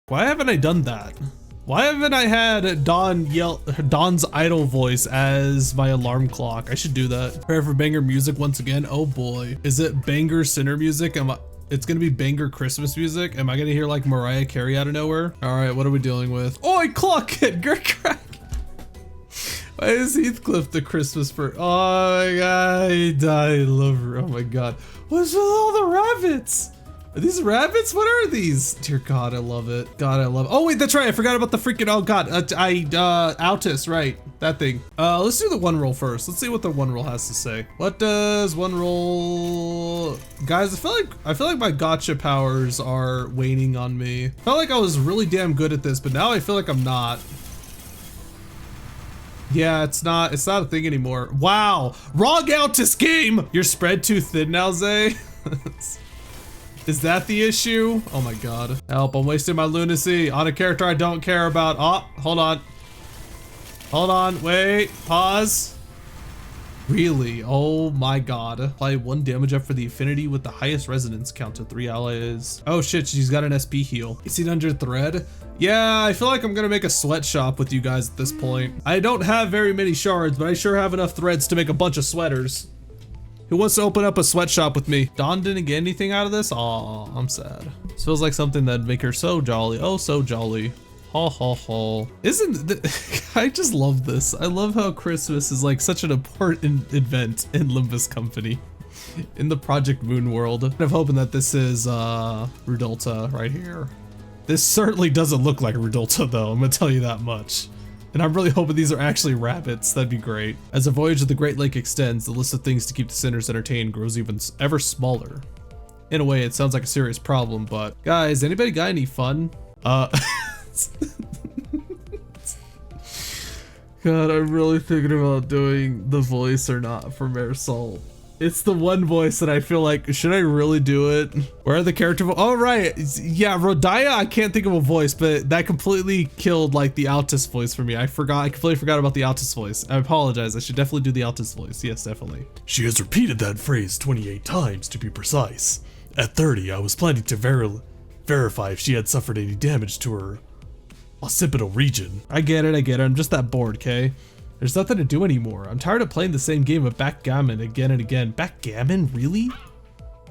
Why haven't I done that? Why haven't I had Dawn's idle voice as my alarm clock? I should do that. Prepare for banger music once again. Oh boy. Is it banger sinner music? It's gonna be banger Christmas music. Am I gonna hear like Mariah Carey out of nowhere? All right, what are we dealing with? Oi, clock it, crack. Why is Heathcliff the Christmas bird? Oh my god, I love her. Oh my god. What's with all the rabbits? Are these rabbits? What are these? Dear God, I love it. God, I love it. Oh wait, that's right. I forgot about the freaking, oh God, Altus, right? That thing. Let's do the one roll first. Let's see what the one roll has to say. What does one roll? Guys, I feel like my gotcha powers are waning on me. I felt like I was really damn good at this, but now I feel like I'm not. Yeah, it's not a thing anymore. Wow, wrong Altus game. You're spread too thin now, Zay. Is that the issue? Oh my god. Help, I'm wasting my lunacy on a character I don't care about. Oh, hold on. Hold on, wait, pause. Really? Oh my god. Apply 1 damage up for the affinity with the highest resonance count to 3 allies. Oh shit, she's got an SP heal. 1800 thread? Yeah, I feel like I'm gonna make a sweatshop with you guys at this point. I don't have very many shards, but I sure have enough threads to make a bunch of sweaters. Who wants to open up a sweatshop with me? Dawn didn't get anything out of this? Aw, I'm sad. This feels like something that'd make her so jolly. Oh, so jolly. Ha ha ha. I just love this. I love how Christmas is like such an important event in Limbus Company. In the Project Moon world. I'm hoping that this is Rudolta right here. This certainly doesn't look like Rudolta though, I'm gonna tell you that much. And I'm really hoping these are actually rabbits. That'd be great. As the voyage of the Great Lake extends, the list of things to keep the sinners entertained grows even ever smaller. In a way, it sounds like a serious problem, but guys, anybody got any fun? God, I'm really thinking about doing the voice or not for Marisol. It's the one voice that I feel like, should I really do it? Where are the character oh right, yeah, Rodaya, I can't think of a voice, but that completely killed like the Altus voice for me. I completely forgot about the Altus voice. I apologize, I should definitely do the Altus voice. Yes, definitely. She has repeated that phrase 28 times to be precise. At 30, I was planning to verify if she had suffered any damage to her occipital region. I get it, I'm just that bored, okay? There's nothing to do anymore. I'm tired of playing the same game of backgammon again and again. Backgammon? Really?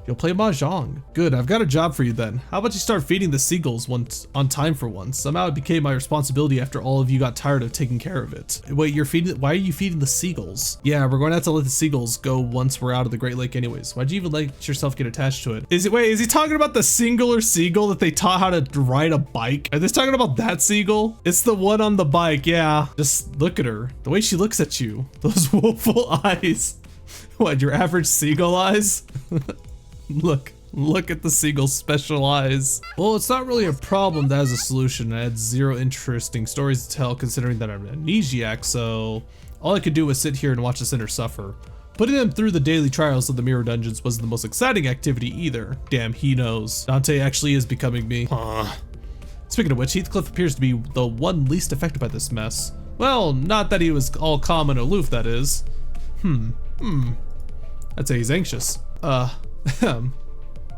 You'll play Mahjong. Good, I've got a job for you then. How about you start feeding the seagulls on time for once? Somehow it became my responsibility after all of you got tired of taking care of it. Wait, why are you feeding the seagulls? Yeah, we're going to have to let the seagulls go once we're out of the Great Lake anyways. Why'd you even let yourself get attached to it? Wait, is he talking about the singular seagull that they taught how to ride a bike? Are they talking about that seagull? It's the one on the bike, yeah. Just look at her. The way she looks at you. Those woeful eyes. What, your average seagull eyes? Look at the seagull's special eyes. Well, it's not really a problem that has a solution. I had 0 interesting stories to tell considering that I'm an amnesiac, so all I could do was sit here and watch the sinner suffer. Putting them through the daily trials of the mirror dungeons wasn't the most exciting activity either. Damn, he knows. Dante actually is becoming me. Speaking of which, Heathcliff appears to be the one least affected by this mess. Well, not that he was all calm and aloof, that is. I'd say he's anxious.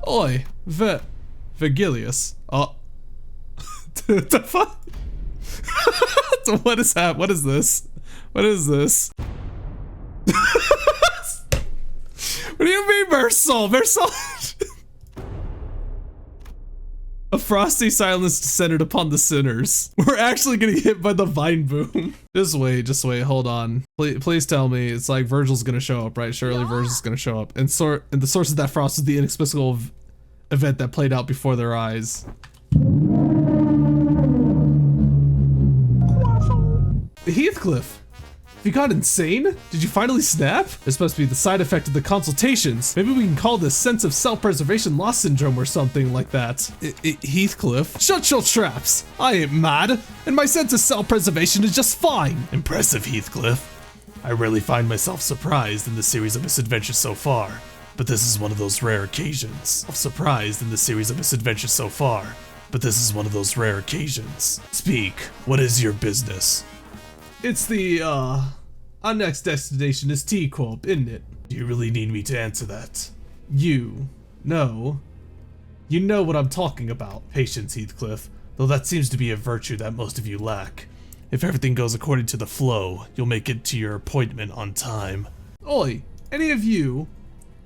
Oi, Virgilius. Oh. The fuck? What is that? What is this? What is this? What do you mean, Marisol? A frosty silence descended upon the sinners. We're actually getting hit by the vine boom. Just wait, hold on. Please tell me it's like Virgil's gonna show up, right? Surely Virgil's gonna show up. And the source of that frost is the inexplicable event that played out before their eyes. Heathcliff, have you gone insane? Did you finally snap? This must be the side effect of the consultations. Maybe we can call this sense of self-preservation loss syndrome or something like that. Heathcliff, shut your traps. I ain't mad, and my sense of self-preservation is just fine. Impressive, Heathcliff. I rarely find myself surprised in the series of misadventures so far, but this is one of those rare occasions. Speak, what is your business? It's the, our next destination is T-Corp, isn't it? Do you really need me to answer that? You know what I'm talking about. Patience, Heathcliff. though that seems to be a virtue that most of you lack. If everything goes according to the flow, you'll make it to your appointment on time. Oi, any of you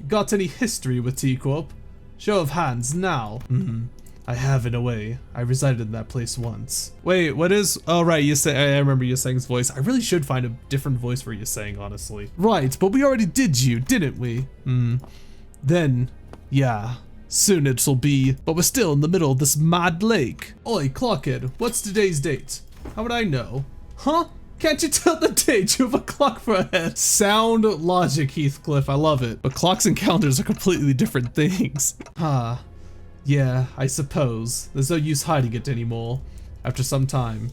got any history with T-Corp? Show of hands now. I have in a way. I resided in that place once. Wait, what is? Oh right, I remember Yaseng's voice. I really should find a different voice for Yaseng, honestly. Right, but we already did you, didn't we? Then, yeah. Soon it'll be, but we're still in the middle of this mad lake. Oi, Clockhead, what's today's date? How would I know? Huh? Can't you tell the date? You have a clock for a head. Sound logic, Heathcliff, I love it. But clocks and calendars are completely different things. Yeah, I suppose. There's no use hiding it anymore. After some time.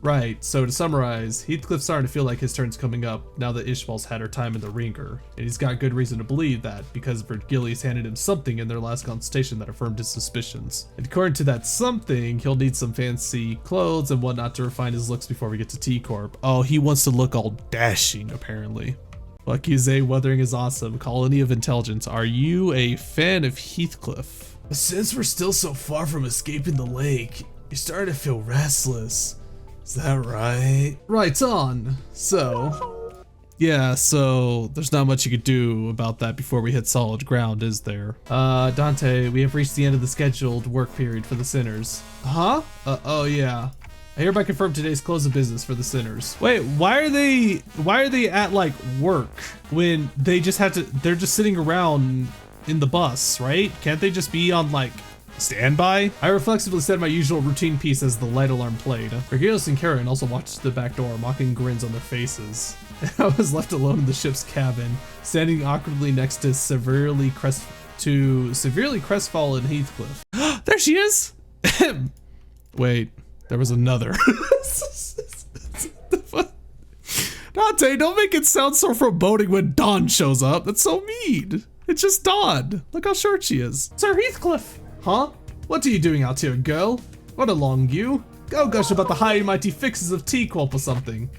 Right, so to summarize, Heathcliff's starting to feel like his turn's coming up now that Ishbal's had her time in the ringer. And he's got good reason to believe that, because Vergilius handed him something in their last consultation that affirmed his suspicions. And according to that something, he'll need some fancy clothes and whatnot to refine his looks before we get to T-Corp. Oh, he wants to look all dashing, apparently. Lucky Zay, weathering is awesome. Colony of Intelligence, are you a fan of Heathcliff? Since we're still so far from escaping the lake, you're starting to feel restless. Is that right? Right on. So, yeah, so there's not much you could do about that before we hit solid ground, is there? Dante, we have reached the end of the scheduled work period for the Sinners. Huh? Oh yeah. I hereby confirm today's close of business for the Sinners. Wait, why are they at like work when they just have to, they're just sitting around in the bus, right? Can't they just be on like standby? I reflexively said my usual routine piece as the light alarm played. Vergilius and Karen also watched the back door, mocking grins on their faces. I was left alone in the ship's cabin, standing awkwardly next to severely crestfallen Heathcliff. There she is! Wait, there was another. Dante, don't make it sound so foreboding when Dawn shows up. That's so mean. It's just Dawn. Look how short she is. Sir Heathcliff! Huh? What are you doing out here, girl? What along you? Go gush about the high and mighty fixes of T-Corp or something.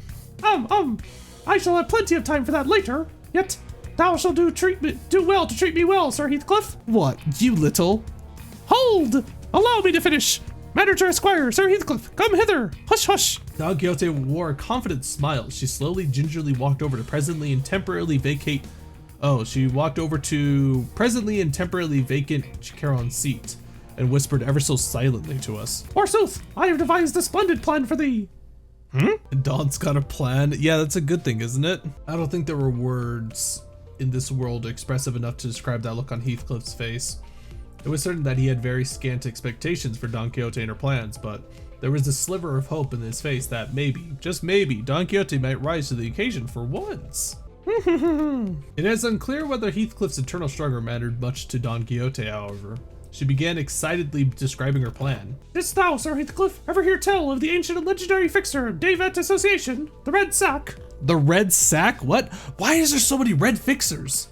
I shall have plenty of time for that later. Yet, thou shalt do well to treat me well, Sir Heathcliff. What, you little? Hold! Allow me to finish. Manager Esquire, Sir Heathcliff, come hither. Hush, hush. Don Quixote wore a confident smile. She slowly, gingerly walked over to presently and temporarily vacate. Oh, she walked over to presently and temporarily vacant Charon's seat and whispered ever so silently to us. Forsooth, I have devised a splendid plan for thee. Dawn's got a plan. Yeah, that's a good thing, isn't it? I don't think there were words in this world expressive enough to describe that look on Heathcliff's face. It was certain that he had very scant expectations for Don Quixote and her plans, but there was a sliver of hope in his face that maybe, just maybe, Don Quixote might rise to the occasion for once. It is unclear whether Heathcliff's internal struggle mattered much to Don Quixote, however. She began excitedly describing her plan. Didst thou, Sir Heathcliff, ever hear tell of the ancient and legendary fixer, Davet Association, the Red Sack? The Red Sack? What? Why is there so many red fixers?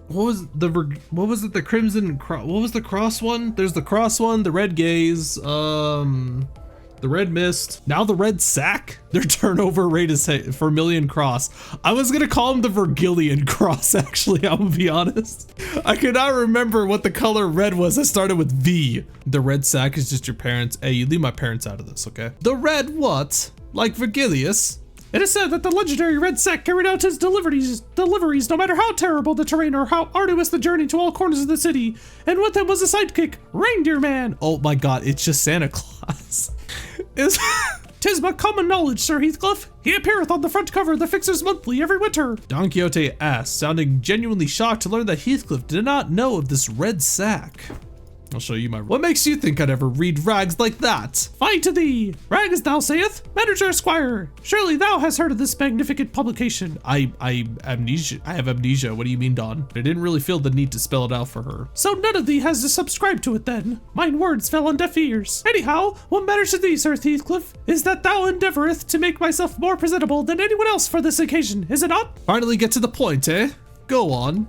What was it? The Crimson Cross? What was the cross one? There's the cross one, the Red Gaze, the Red Mist, now the Red Sack. Their turnover rate is Vermilion Cross. I was gonna call them the Vergilian Cross, actually, I'm gonna be honest. I could not remember what the color red was. I started with V. The Red Sack is just your parents. Hey, you leave my parents out of this, okay? The Red what? Like Vergilius? It is said that the legendary Red Sack carried out his deliveries no matter how terrible the terrain or how arduous the journey to all corners of the city. And with him was a sidekick, Reindeer Man. Oh my god, it's just Santa Claus. Tis but common knowledge, Sir Heathcliff. He appeareth on the front cover of the Fixers Monthly every winter. Don Quixote asked, sounding genuinely shocked to learn that Heathcliff did not know of this Red Sack. I'll show you my. What makes you think I'd ever read rags like that? Fie to thee! Rags, thou sayest? Manager Esquire, surely thou hast heard of this magnificent publication. I have amnesia. What do you mean, Don? I didn't really feel the need to spell it out for her. So none of thee has to subscribe to it then. Mine words fell on deaf ears. Anyhow, what matters to thee, Sir Heathcliff, is that thou endeavoreth to make myself more presentable than anyone else for this occasion, is it not? Finally get to the point, eh? Go on.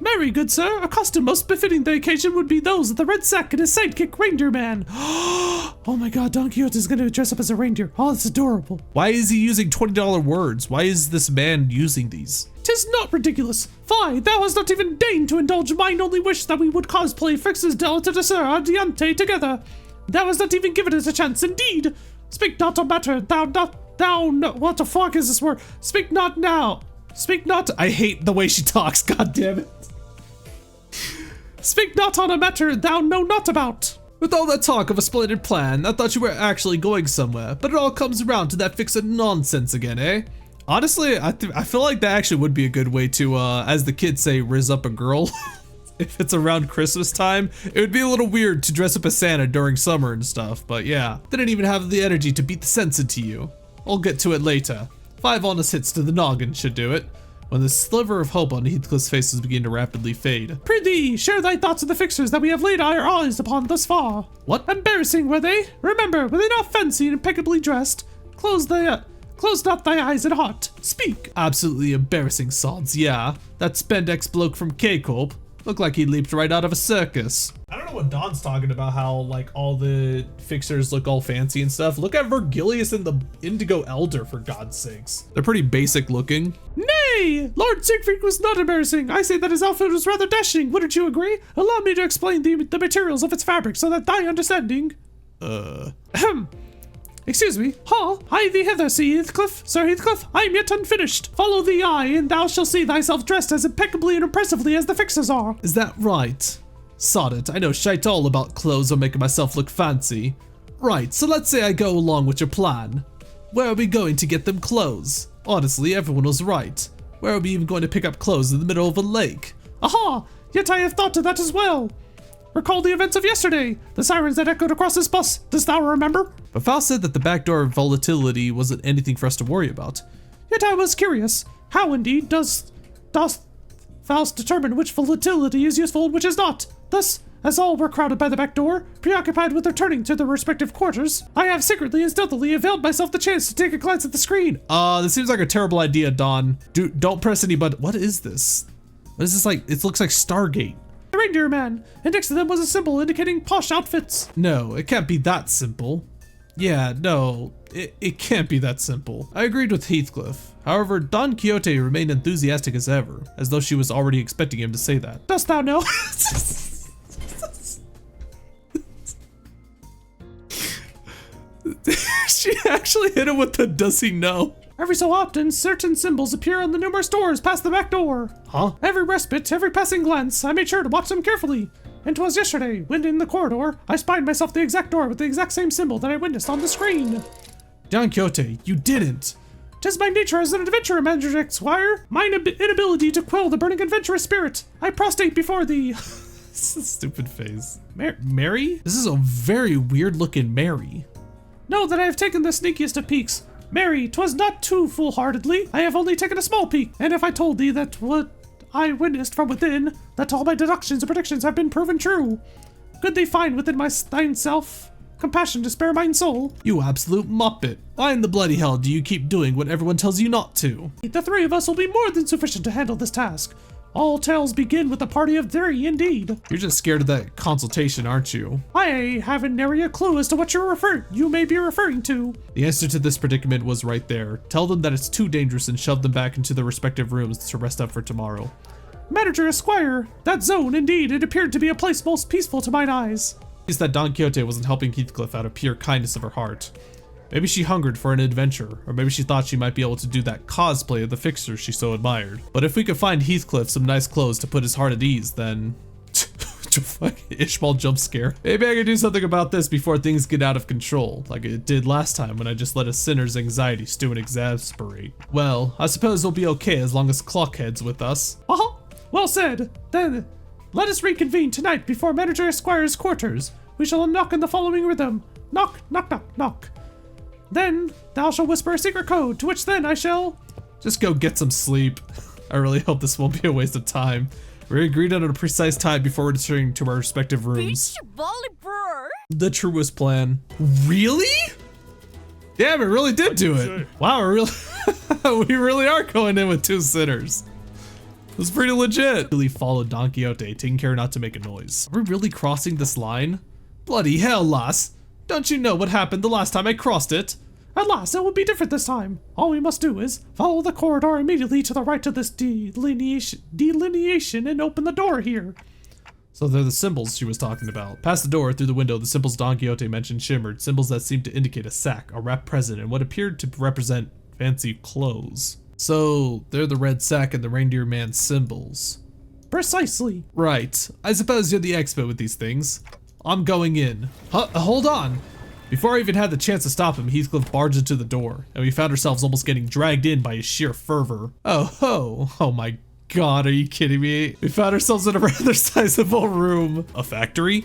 Marry, good sir, a costume most befitting the occasion would be those of the Red Sack and his sidekick, Reindeer Man. Oh my god, Don Quixote is going to dress up as a reindeer. Oh, that's adorable. Why is he using $20 words? Why is this man using these? 'Tis not ridiculous. Fie, thou hast not even deigned to indulge mine only wish that we would cosplay Frix's Del to Desert Adiante together. Thou hast not even given it a chance, indeed. Speak not on matter, what the fuck is this word? Speak not now. Speak not. I hate the way she talks, god damn it. Speak not on a matter thou know not about. With all that talk of a splendid plan, I thought you were actually going somewhere, but it all comes around to that fixed nonsense again, eh? Honestly, I feel like that actually would be a good way to, as the kids say, riz up a girl. If it's around Christmas time, it would be a little weird to dress up as Santa during summer and stuff, but yeah. Didn't even have the energy to beat the sense into you. I'll get to it later. 5 honest hits to the noggin should do it. When the sliver of hope on Heathcliff's face was beginning to rapidly fade. Prithee, share thy thoughts of the fixtures that we have laid our eyes upon thus far. What? Embarrassing were they? Remember, were they not fancy and impeccably dressed? Close not thy eyes and heart. Speak. Absolutely embarrassing sods, yeah. That spandex bloke from K-Corp looked like he leaped right out of a circus. I don't know what Don's talking about, how like all the fixers look all fancy and stuff. Look at Vergilius and the Indigo Elder, for God's sakes. They're pretty basic looking. Nay, Lord Siegfried was not embarrassing. I say that his outfit was rather dashing. Wouldn't you agree? Allow me to explain the materials of its fabric so that thy understanding. Ahem. Excuse me. Ha! Hie thee hither, Sir Heathcliff. I am yet unfinished. Follow the eye, and thou shalt see thyself dressed as impeccably and impressively as the fixers are. Is that right? Sod it, I know shite all about clothes or making myself look fancy. Right, so let's say I go along with your plan. Where are we going to get them clothes? Honestly, everyone was right. Where are we even going to pick up clothes in the middle of a lake? Aha! Yet I have thought of that as well. Recall the events of yesterday, the sirens that echoed across this bus. Dost thou remember? But Faust said that the backdoor volatility wasn't anything for us to worry about. Yet I was curious. How indeed does Faust determine which volatility is useful and which is not? Thus, as all were crowded by the back door, preoccupied with returning to their respective quarters, I have secretly and stealthily availed myself the chance to take a glance at the screen. This seems like a terrible idea, Don. Don't press any button. What is this? What is this like? It looks like Stargate. The reindeer man, and next to them was a symbol indicating posh outfits. No, it can't be that simple. Yeah, no, it can't be that simple. I agreed with Heathcliff. However, Don Quixote remained enthusiastic as ever, as though she was already expecting him to say that. Dost thou know? She actually hit him with the does he know? Every so often, certain symbols appear on the numerous doors past the back door. Huh? Every respite, every passing glance, I made sure to watch them carefully. And 'twas yesterday, when in the corridor, I spied myself the exact door with the exact same symbol that I witnessed on the screen. Don Quixote, you didn't. 'Tis my nature as an adventurer, Mandrake Squire. Mine inability to quell the burning adventurous spirit. I prostrate before thee. This is a stupid face. Mary? This is a very weird looking Mary. Know that I have taken the sneakiest of peeks. Mary, 'twas not too foolhardily. I have only taken a small peek, and if I told thee that what I witnessed from within, that all my deductions and predictions have been proven true. Could they find within thine self compassion to spare mine soul? You absolute muppet. Why in the bloody hell do you keep doing what everyone tells you not to? The 3 of us will be more than sufficient to handle this task. All tales begin with a party of 3, indeed. You're just scared of that consultation, aren't you? I haven't nary a clue as to what you may be referring to. The answer to this predicament was right there. Tell them that it's too dangerous and shove them back into their respective rooms to rest up for tomorrow. Manager Esquire, that zone, indeed, it appeared to be a place most peaceful to mine eyes. At least that Don Quixote wasn't helping Heathcliff out of pure kindness of her heart. Maybe she hungered for an adventure, or maybe she thought she might be able to do that cosplay of the fixer she so admired. But if we could find Heathcliff some nice clothes to put his heart at ease, then... Ishmael jump scare. Maybe I could do something about this before things get out of control, like it did last time when I just let a sinner's anxiety stew and exasperate. Well, I suppose we'll be okay as long as Clockhead's with us. Uh-huh. Well said. Then, let us reconvene tonight before Manager Esquire's quarters. We shall knock in the following rhythm. Knock, knock, knock, knock. Then, thou shalt whisper a secret code, to which then I shall... Just go get some sleep. I really hope this won't be a waste of time. We agreed on a precise time before returning to our respective rooms. The truest plan. Really? Damn, it really did do it. Wow, we really are going in with 2 sinners. It was pretty legit. Really followed Don Quixote, taking care not to make a noise. Are we really crossing this line? Bloody hell, lass. Don't you know what happened the last time I crossed it? Alas, it will be different this time. All we must do is follow the corridor immediately to the right of this delineation and open the door here. So they're the symbols she was talking about. Past the door, through the window, the symbols Don Quixote mentioned shimmered, symbols that seemed to indicate a sack, a wrapped present, and what appeared to represent fancy clothes. So they're the red sack and the reindeer man symbols. Precisely. Right. I suppose you're the expert with these things. I'm going in. Hold on. Before I even had the chance to stop him, Heathcliff barged into the door, and we found ourselves almost getting dragged in by his sheer fervor. Oh my God, are you kidding me? We found ourselves in a rather sizable room. A factory?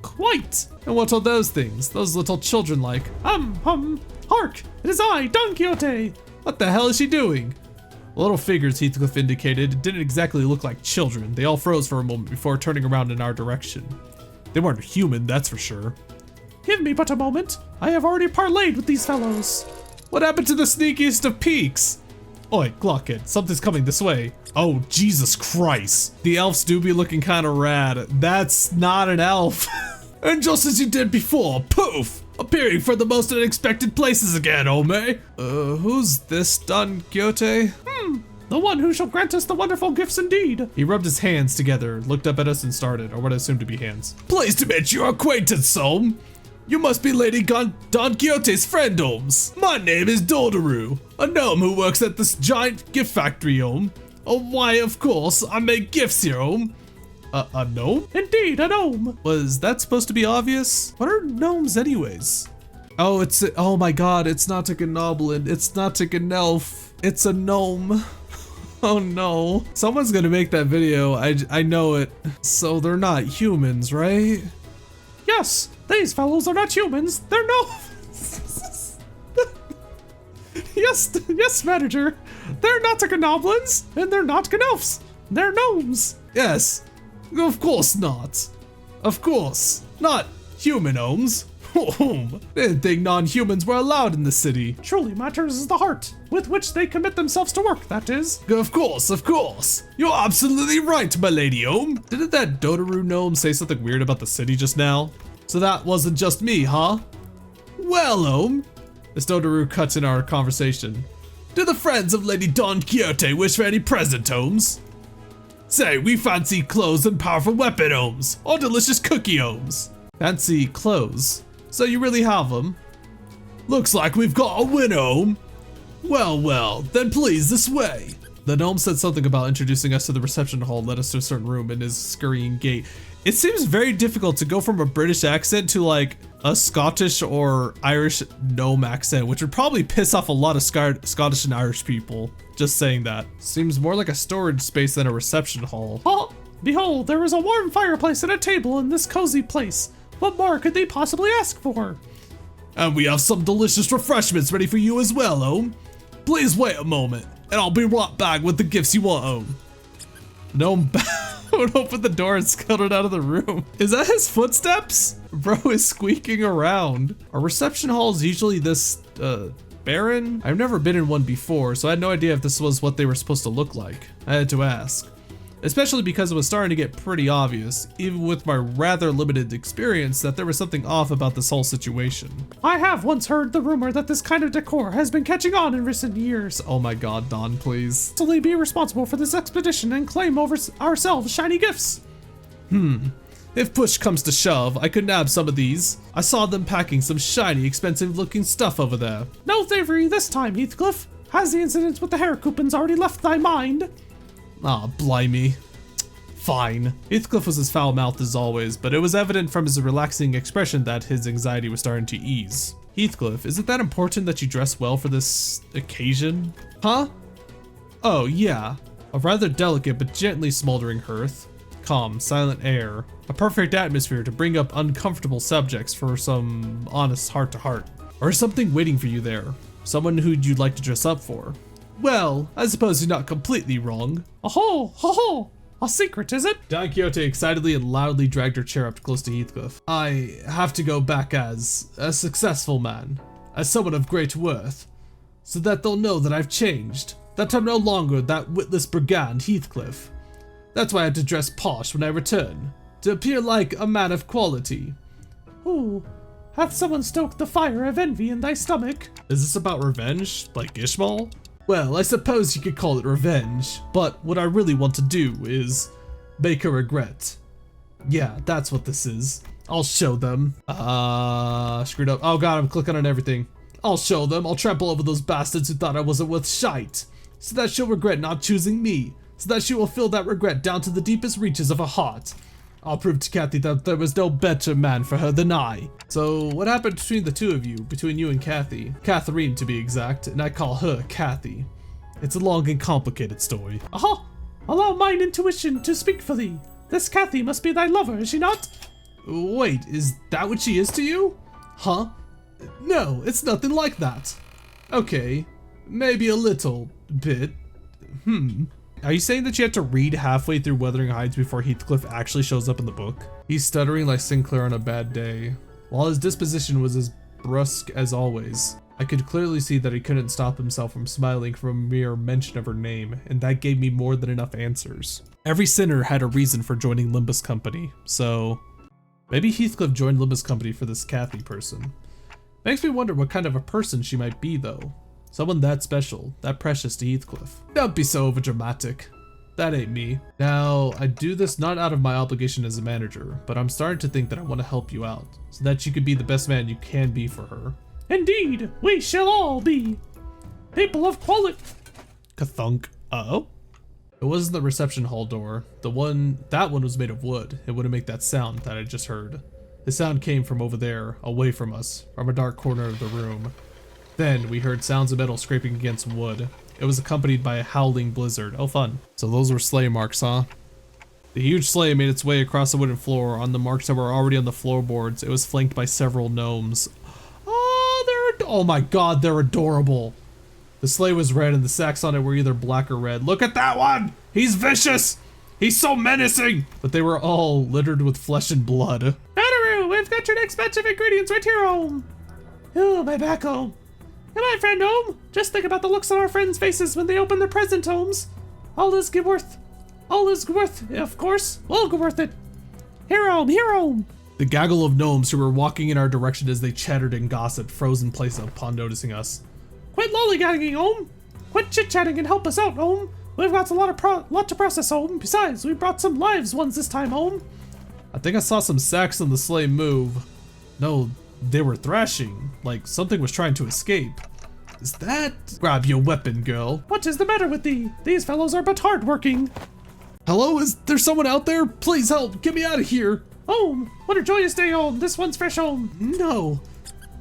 Quite. And what are those things? Those little children like? Hark! It is I, Don Quixote! What the hell is she doing? The little figures Heathcliff indicated didn't exactly look like children. They all froze for a moment before turning around in our direction. They weren't human, that's for sure. Give me but a moment. I have already parlayed with these fellows. What happened to the sneakiest of peaks? Oi, Glockhead, something's coming this way. Oh, Jesus Christ. The elves do be looking kind of rad. That's not an elf. And just as you did before, poof! Appearing from the most unexpected places again, Ome. Who's this Don Quixote? The one who shall grant us the wonderful gifts indeed. He rubbed his hands together, looked up at us and started, or what I assumed to be hands. Pleased to make your acquaintance, Holmes. You must be Lady Don Quixote's friend, Holmes. My name is Dordaru, a gnome who works at this giant gift factory, Holmes. Oh, why, of course, I make gifts here, Holmes. A gnome? Indeed, a gnome. Was that supposed to be obvious? What are gnomes anyways? Oh, oh my God, it's not a gnoblin, it's not a gnelf, it's a gnome. Oh no. Someone's gonna make that video, I know it. So they're not humans, right? Yes, these fellows are not humans, they're gnomes. Yes, manager. They're not gnoblins, and they're not gnelfs. They're gnomes. Yes, of course not. Of course, not human gnomes. Didn't think non-humans were allowed in the city. Truly matters is the heart with which they commit themselves to work, that is. Of course. You're absolutely right, my lady Ome. Didn't that Dodaru gnome say something weird about the city just now? So that wasn't just me, huh? Well, Ome. This Dodaru cuts in our conversation. Do the friends of Lady Don Quixote wish for any present, Holmes? Say, we fancy clothes and powerful weapon, Holmes, or delicious cookie, Holmes. Fancy clothes? So you really have them? Looks like we've got a winner, Holmes. Well, then please, this way. The gnome said something about introducing us to the reception hall, led us to a certain room in his scurrying gait. It seems very difficult to go from a British accent to like a Scottish or Irish gnome accent, which would probably piss off a lot of Scottish and Irish people. Just saying that. Seems more like a storage space than a reception hall. Oh, behold, there is a warm fireplace and a table in this cozy place. What more could they possibly ask for? And we have some delicious refreshments ready for you as well, Holmes. Please wait a moment, and I'll be right back with the gifts you want, Holmes. Gnome would open the door and scuttled out of the room. Is that his footsteps? Bro is squeaking around. Are reception halls usually this, barren? I've never been in one before, so I had no idea if this was what they were supposed to look like. I had to ask. Especially because it was starting to get pretty obvious, even with my rather limited experience, that there was something off about this whole situation. I have once heard the rumor that this kind of decor has been catching on in recent years. Oh my God, Don, please. To be responsible for this expedition and claim over ourselves shiny gifts. If push comes to shove, I could nab some of these. I saw them packing some shiny, expensive looking stuff over there. No thievery this time, Heathcliff. Has the incident with the hair coupons already left thy mind? Ah, blimey. Fine. Heathcliff was as foul-mouthed as always, but it was evident from his relaxing expression that his anxiety was starting to ease. Heathcliff, is it that important that you dress well for this occasion? Huh? Oh, yeah. A rather delicate but gently smoldering hearth. Calm, silent air. A perfect atmosphere to bring up uncomfortable subjects for some honest heart-to-heart. Or something waiting for you there. Someone who you'd like to dress up for. Well, I suppose you're not completely wrong. Ho! A secret, is it? Don Quixote excitedly and loudly dragged her chair up close to Heathcliff. I have to go back as a successful man, as someone of great worth, so that they'll know that I've changed, that I'm no longer that witless brigand Heathcliff. That's why I had to dress posh when I return, to appear like a man of quality. Ooh, hath someone stoked the fire of envy in thy stomach? Is this about revenge, like Ishmael? Well, I suppose you could call it revenge, but what I really want to do is make her regret Yeah, that's what this is. I'll show them. Screwed up. Oh god, I'm clicking on everything. I'll show them. I'll trample over those bastards who thought I wasn't worth shite. So that she'll regret not choosing me. So that she will feel that regret down to the deepest reaches of her heart. I'll prove to Kathy that there was no better man for her than I. So what happened between the two of you? Between you and Kathy? Catherine to be exact, and I call her Kathy. It's a long and complicated story. Aha! Allow mine intuition to speak for thee. This Kathy must be thy lover, is she not? Wait, is that what she is to you? Huh? No, it's nothing like that. Okay, maybe a little bit. Are you saying that you have to read halfway through Wuthering Heights before Heathcliff actually shows up in the book? He's stuttering like Sinclair on a bad day. While his disposition was as brusque as always, I could clearly see that he couldn't stop himself from smiling from a mere mention of her name, and that gave me more than enough answers. Every sinner had a reason for joining Limbus Company, so maybe Heathcliff joined Limbus Company for this Kathy person. Makes me wonder what kind of a person she might be though. Someone that special, that precious to Heathcliff. Don't be so overdramatic. That ain't me. Now, I do this not out of my obligation as a manager, but I'm starting to think that I want to help you out, so that you could be the best man you can be for her. Indeed, we shall all be people of quality. Kathunk. Uh-oh. It wasn't the reception hall door. That one was made of wood. It wouldn't make that sound that I just heard. The sound came from over there, away from us, from a dark corner of the room. Then we heard sounds of metal scraping against wood. It was accompanied by a howling blizzard. Oh fun. So those were sleigh marks, huh? The huge sleigh made its way across the wooden floor. On the marks that were already on the floorboards, it was flanked by several gnomes. Oh my god, they're adorable. The sleigh was red and the sacks on it were either black or red. Look at that one! He's vicious! He's so menacing! But they were all littered with flesh and blood. Dotteroo, we've got your next batch of ingredients right here, Home. Oh, my back home. Come on, friend Home. Just think about the looks on our friends' faces when they open their present homes. All is worth, of course. All worth it. Here, Home. The gaggle of gnomes who were walking in our direction as they chattered and gossiped froze in place upon noticing us. Quit lollygagging, Home. Quit chit-chatting and help us out, Home. We've got a lot to process, Home. Besides, we brought some live ones this time, Home. I think I saw some sacks on the sleigh move. No, they were thrashing, like something was trying to escape. Is that... Grab your weapon, girl. What is the matter with thee? These fellows are but hardworking. Hello, is there someone out there? Please help, get me out of here. Home, what a joyous day, Home. This one's fresh, Home. No.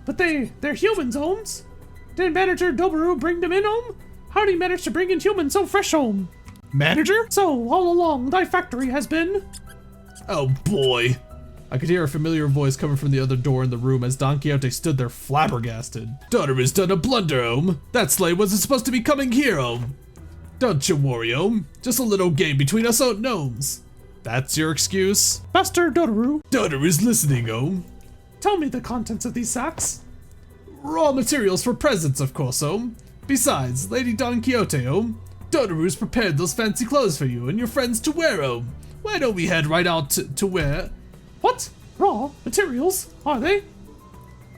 But they're humans, Holmes. Did Manager Doberu bring them in, Home? How did he manage to bring in humans so fresh, Home? Manager? So, all along, thy factory has been... Oh boy. I could hear a familiar voice coming from the other door in the room as Don Quixote stood there flabbergasted. Daughter has done a blunder, Home. That sleigh wasn't supposed to be coming here, Home. Don't you worry, Home. Just a little game between us old gnomes. That's your excuse? Master Dodoru. Daughter is listening, Home. Tell me the contents of these sacks. Raw materials for presents, of course, Home. Besides, Lady Don Quixote, Home. Dodoru's prepared those fancy clothes for you and your friends to wear, Home. Why don't we head right out to wear? What? Raw materials? Are they?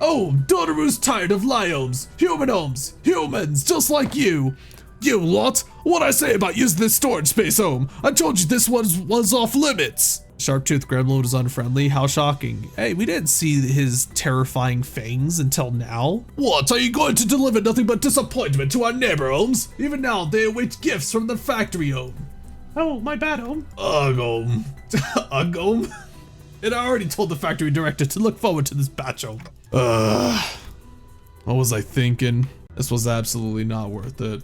Oh, Dodoru's tired of liomes, humans, just like you. You lot, what'd I say about using this storage space, Home? I told you this was off limits. Sharp-toothed gremlin was unfriendly, how shocking. Hey, we didn't see his terrifying fangs until now. What, are you going to deliver nothing but disappointment to our neighbor, Holmes? Even now, they await gifts from the factory, Home. Oh, my bad, Home. Ugh, Home. Ugh, Home. And I already told the factory director to look forward to this batch, Home. What was I thinking? This was absolutely not worth it.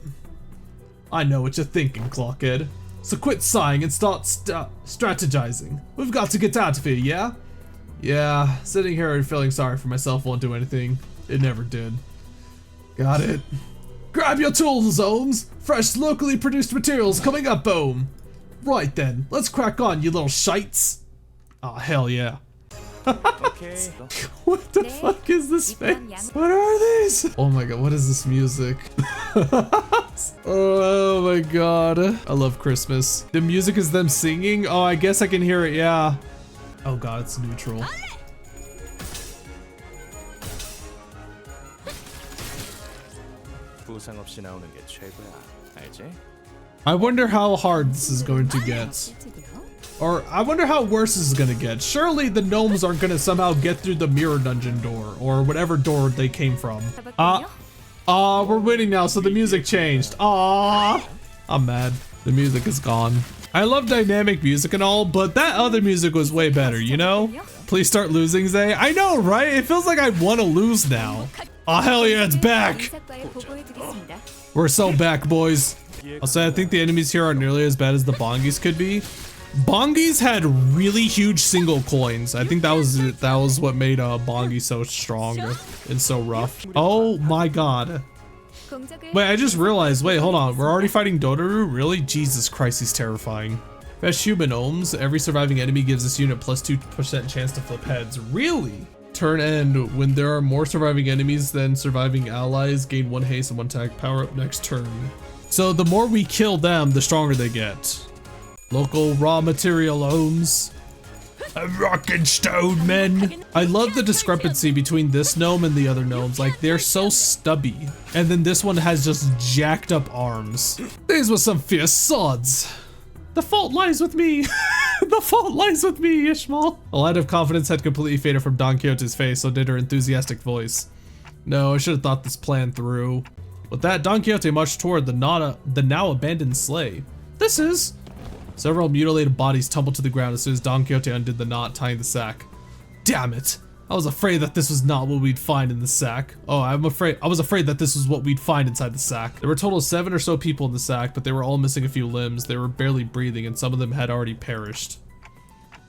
I know what you're thinking, Clockhead. So quit sighing and start strategizing. We've got to get out of here, yeah? Yeah, sitting here and feeling sorry for myself won't do anything. It never did. Got it. Grab your tools, Holmes. Fresh, locally produced materials coming up, Home. Right then, let's crack on, you little shites. Oh, hell yeah. Okay. What the fuck is this face? What are these? Oh my god, what is this music? Oh my god. I love Christmas. The music is them singing? Oh, I guess I can hear it, yeah. Oh god, it's neutral. 부상 없이 나오는 게 최고야. 알지? I wonder how hard this is going to get. Or I wonder how worse this is gonna get. Surely the gnomes aren't gonna somehow get through the mirror dungeon door or whatever door they came from. We're winning now, so the music changed. I'm mad. The music is gone. I love dynamic music and all, but that other music was way better, you know? Please start losing, Zay. I know, right? It feels like I want to lose now. Oh, hell yeah, it's back. We're so back, boys. Also, I think the enemies here aren't nearly as bad as the Bongis could be. Bongis had really huge single coins. I think that was what made Bongi so strong and so rough. Oh my god. Wait, I just realized, wait, hold on. We're already fighting Dodoru? Really? Jesus Christ, he's terrifying. Best human gnomes. Every surviving enemy gives this unit plus 2% chance to flip heads. Really? Turn end. When there are more surviving enemies than surviving allies, gain 1 haste and 1 attack power up next turn. So the more we kill them, the stronger they get. Local raw material gnomes. A rock and stone men. I love the discrepancy between this gnome and the other gnomes. Like, they're so stubby. And then this one has just jacked up arms. These were some fierce swords. The fault lies with me. The fault lies with me, Ishmael. A light of confidence had completely faded from Don Quixote's face, so did her enthusiastic voice. No, I should have thought this plan through. With that, Don Quixote marched toward the now abandoned sleigh. This is... Several mutilated bodies tumbled to the ground as soon as Don Quixote undid the knot tying the sack. Damn it! I was afraid that this was not what we'd find in the sack. Oh, I was afraid that this was what we'd find inside the sack. There were a total of 7 or so people in the sack, but they were all missing a few limbs. They were barely breathing, and some of them had already perished.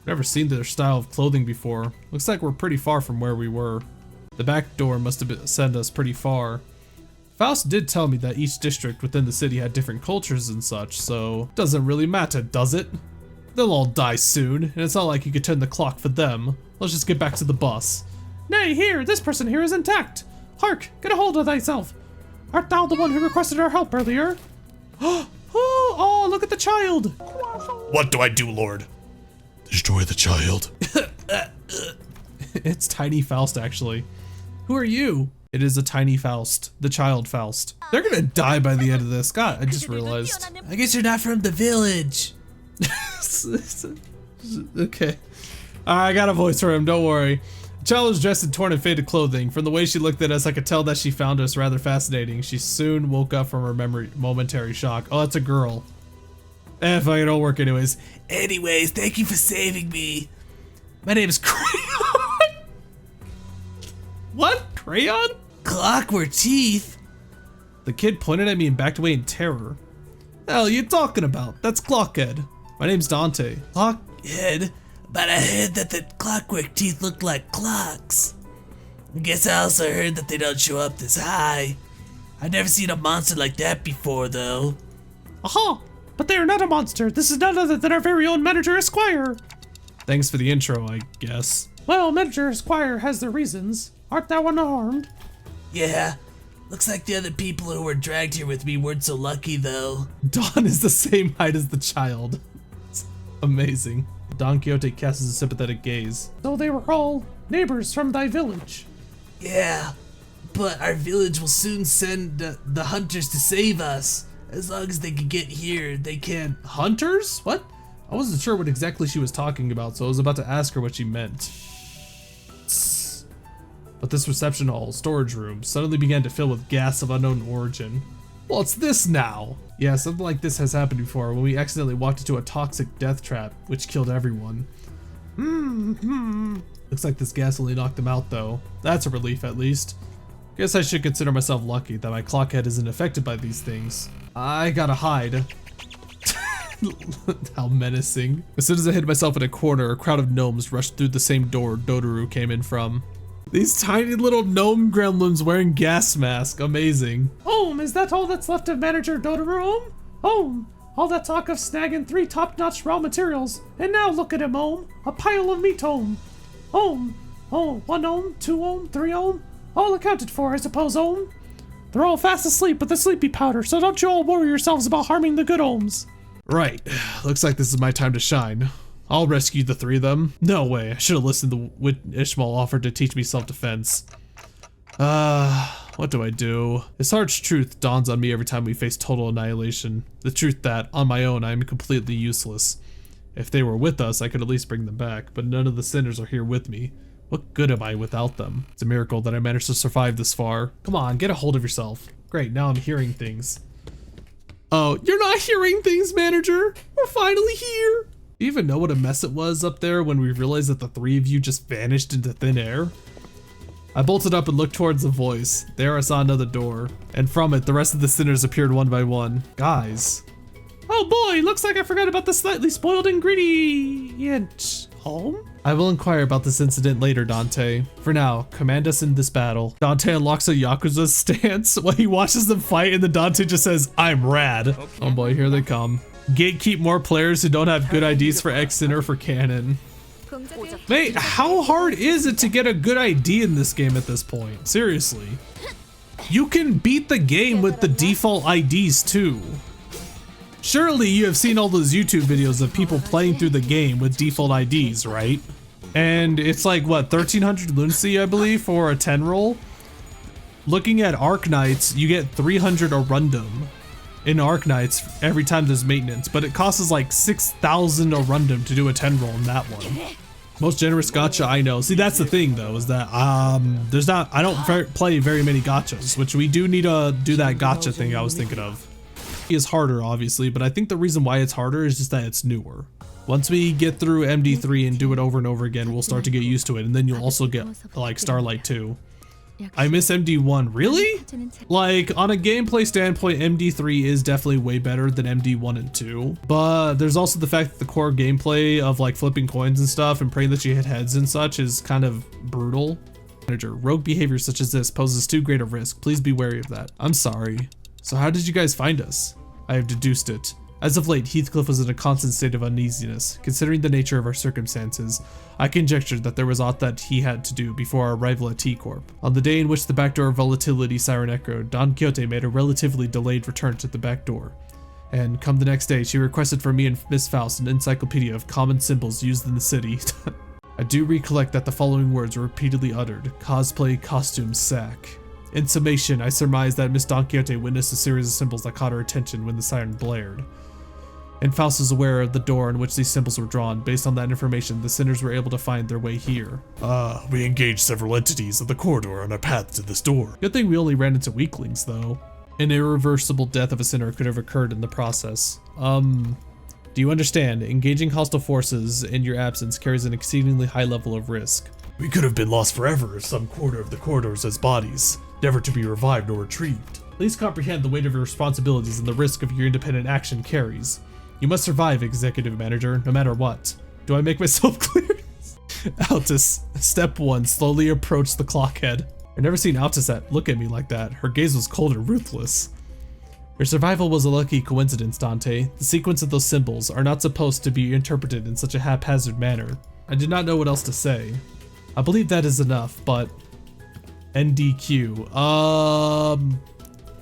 Never seen their style of clothing before. Looks like we're pretty far from where we were. The back door must have sent us pretty far. Faust did tell me that each district within the city had different cultures and such, so doesn't really matter, does it? They'll all die soon, and it's not like you could turn the clock for them. Let's just get back to the bus. Nay, here, this person here is intact. Hark, get a hold of thyself. Art thou the one who requested our help earlier? Oh, look at the child. What do I do, Lord? Destroy the child. It's Tiny Faust, actually. Who are you? It is a tiny Faust, the child Faust. They're gonna die by the end of this. God, I just realized. I guess you're not from the village. Okay. I got a voice for him, don't worry. The child was dressed in torn and faded clothing. From the way she looked at us, I could tell that she found us rather fascinating. She soon woke up from her momentary shock. Oh, that's a girl. Fuck, it'll work anyways. Anyways, thank you for saving me. My name is Crayon. What? Crayon? Clockwork teeth? The kid pointed at me and backed away in terror. The hell are you talking about? That's Clockhead. My name's Dante. Clockhead? But I heard that the clockwork teeth look like clocks. I guess I also heard that they don't show up this high. I've never seen a monster like that before, though. Aha! But they are not a monster. This is none other than our very own Manager Esquire. Thanks for the intro, I guess. Well, Manager Esquire has their reasons. Art thou unharmed? Yeah. Looks like the other people who were dragged here with me weren't so lucky, though. Don is the same height as the child. It's amazing. Don Quixote casts a sympathetic gaze. So they were all neighbors from thy village. Yeah, but our village will soon send the hunters to save us. As long as they can get here, they can. Hunters? What? I wasn't sure what exactly she was talking about, so I was about to ask her what she meant. But this reception hall, storage room, suddenly began to fill with gas of unknown origin. What's this now? Yeah, something like this has happened before when we accidentally walked into a toxic death trap, which killed everyone. Looks like this gas only knocked them out though. That's a relief at least. Guess I should consider myself lucky that my clockhead isn't affected by these things. I gotta hide. How menacing. As soon as I hid myself in a corner, a crowd of gnomes rushed through the same door Dodoru came in from. These tiny little gnome gremlins wearing gas masks. Amazing. Is that all that's left of Manager Dodoru? All that talk of snagging 3 top-notch raw materials. And now look at him, a pile of meat, 1 ohm, 2 ohm, 3 ohm. All accounted for, I suppose, They're all fast asleep with the sleepy powder, so don't you all worry yourselves about harming the good ohms. Right. Looks like this is my time to shine. I'll rescue the 3 of them. No way. I should have listened to what Ishmael offered to teach me self-defense. What do I do? This harsh truth dawns on me every time we face total annihilation. The truth that, on my own, I am completely useless. If they were with us, I could at least bring them back, but none of the sinners are here with me. What good am I without them? It's a miracle that I managed to survive this far. Come on, get a hold of yourself. Great, now I'm hearing things. Oh, you're not hearing things, manager. We're finally here. Do you even know what a mess it was up there when we realized that the three of you just vanished into thin air? I bolted up and looked towards the voice. There I saw another door, and from it, the rest of the sinners appeared one by one. Guys. Oh boy, looks like I forgot about the slightly spoiled ingredient. Home? I will inquire about this incident later, Dante. For now, command us in this battle. Dante unlocks a Yakuza stance while he watches them fight, and then Dante just says, I'm rad. Okay. Oh boy, here they come. Gatekeep more players who don't have good IDs for X or for Canon. Mate, how hard is it to get a good ID in this game at this point? Seriously. You can beat the game with the default IDs too. Surely you have seen all those YouTube videos of people playing through the game with default IDs, right? And it's like, what, 1300 lunacy, I believe, for a 10 roll? Looking at Arc Knights, you get 300 Arundum in Arc Knights every time there's maintenance, but it costs like 6,000 Arundum to do a 10 roll in that one. Most generous gacha I know. See, that's the thing though, is that I don't play very many gachas, which we do need to do that gacha thing I was thinking of. Is harder obviously, but I think the reason why it's harder is just that it's newer. Once we get through MD3 and do it over and over again, we'll start to get used to it, and then you'll also get like Starlight 2. I miss MD1, really? Like on a gameplay standpoint, MD3 is definitely way better than MD1 and 2, but there's also the fact that the core gameplay of like flipping coins and stuff and praying that you hit heads and such is kind of brutal. Manager, rogue behavior such as this poses too great a risk. Please be wary of that. I'm sorry. So how did you guys find us? I have deduced it. As of late, Heathcliff was in a constant state of uneasiness. Considering the nature of our circumstances, I conjectured that there was aught that he had to do before our arrival at T-Corp. On the day in which the backdoor volatility siren echoed, Don Quixote made a relatively delayed return to the back door. And come the next day, she requested for me and Miss Faust an encyclopedia of common symbols used in the city. I do recollect that the following words were repeatedly uttered: cosplay, costume, sack. In summation, I surmised that Miss Don Quixote witnessed a series of symbols that caught her attention when the siren blared. And Faust was aware of the door in which these symbols were drawn. Based on that information, the sinners were able to find their way here. We engaged several entities of the corridor on our path to this door. Good thing we only ran into weaklings, though. An irreversible death of a sinner could have occurred in the process. Do you understand? Engaging hostile forces in your absence carries an exceedingly high level of risk. We could have been lost forever if some quarter of the corridors as bodies, never to be revived nor retrieved. Please comprehend the weight of your responsibilities and the risk of your independent action carries. You must survive, executive manager, no matter what. Do I make myself clear? Altus, step 1, slowly approach the clockhead. I've never seen Altus look at me like that. Her gaze was cold and ruthless. Your survival was a lucky coincidence, Dante. The sequence of those symbols are not supposed to be interpreted in such a haphazard manner. I did not know what else to say. I believe that is enough, but... NDQ.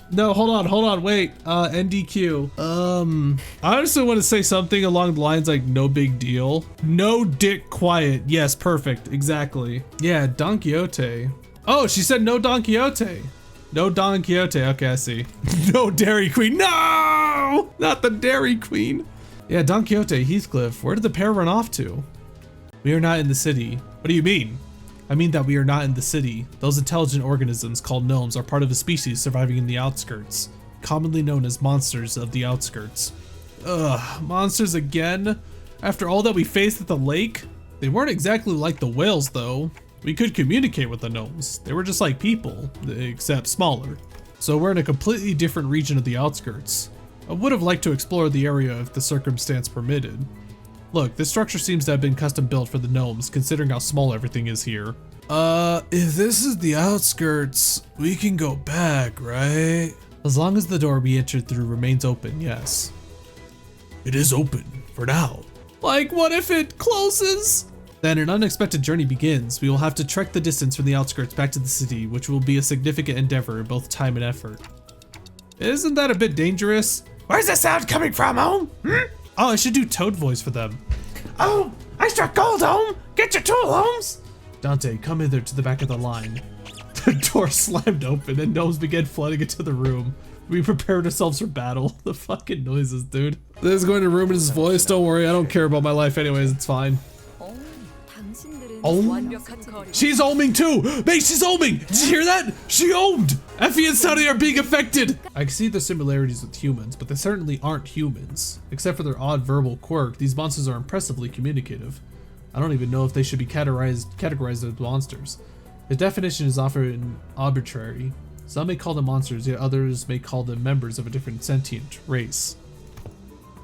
No, hold on, wait. NDQ. I honestly want to say something along the lines like no big deal. No dick quiet. Yes, perfect. Exactly. Yeah, Don Quixote. Oh, she said no Don Quixote. No Don Quixote. Okay, I see. No Dairy Queen. No! Not the Dairy Queen. Yeah, Don Quixote, Heathcliff. Where did the pair run off to? We are not in the city. What do you mean? I mean that we are not in the city. Those intelligent organisms called gnomes are part of a species surviving in the outskirts, commonly known as monsters of the outskirts. Ugh, monsters again? After all that we faced at the lake? They weren't exactly like the whales though. We could communicate with the gnomes. They were just like people, except smaller. So we're in a completely different region of the outskirts. I would have liked to explore the area if the circumstance permitted. Look, this structure seems to have been custom built for the gnomes, considering how small everything is here. If this is the outskirts, we can go back, right? As long as the door we entered through remains open, yes. It is open, for now. Like, what if it closes? Then an unexpected journey begins. We will have to trek the distance from the outskirts back to the city, which will be a significant endeavor in both time and effort. Isn't that a bit dangerous? Where's the sound coming from, Home? Oh, I should do Toad voice for them. Oh, I struck gold, Home! Get your tool, Holmes! Dante, come hither to the back of the line. The door slammed open and gnomes began flooding into the room. We prepared ourselves for battle. The fucking noises, dude. This is going to ruin his voice. Don't worry, I don't care about my life anyways. It's fine. Oh, she's oming too. Mate, she's oming. Did you hear that? She omed. Effie and Sunny are being affected. I can see the similarities with humans, but they certainly aren't humans. Except for their odd verbal quirk, these monsters are impressively communicative. I don't even know if they should be categorized as monsters. The definition is often arbitrary. Some may call them monsters, yet others may call them members of a different sentient race.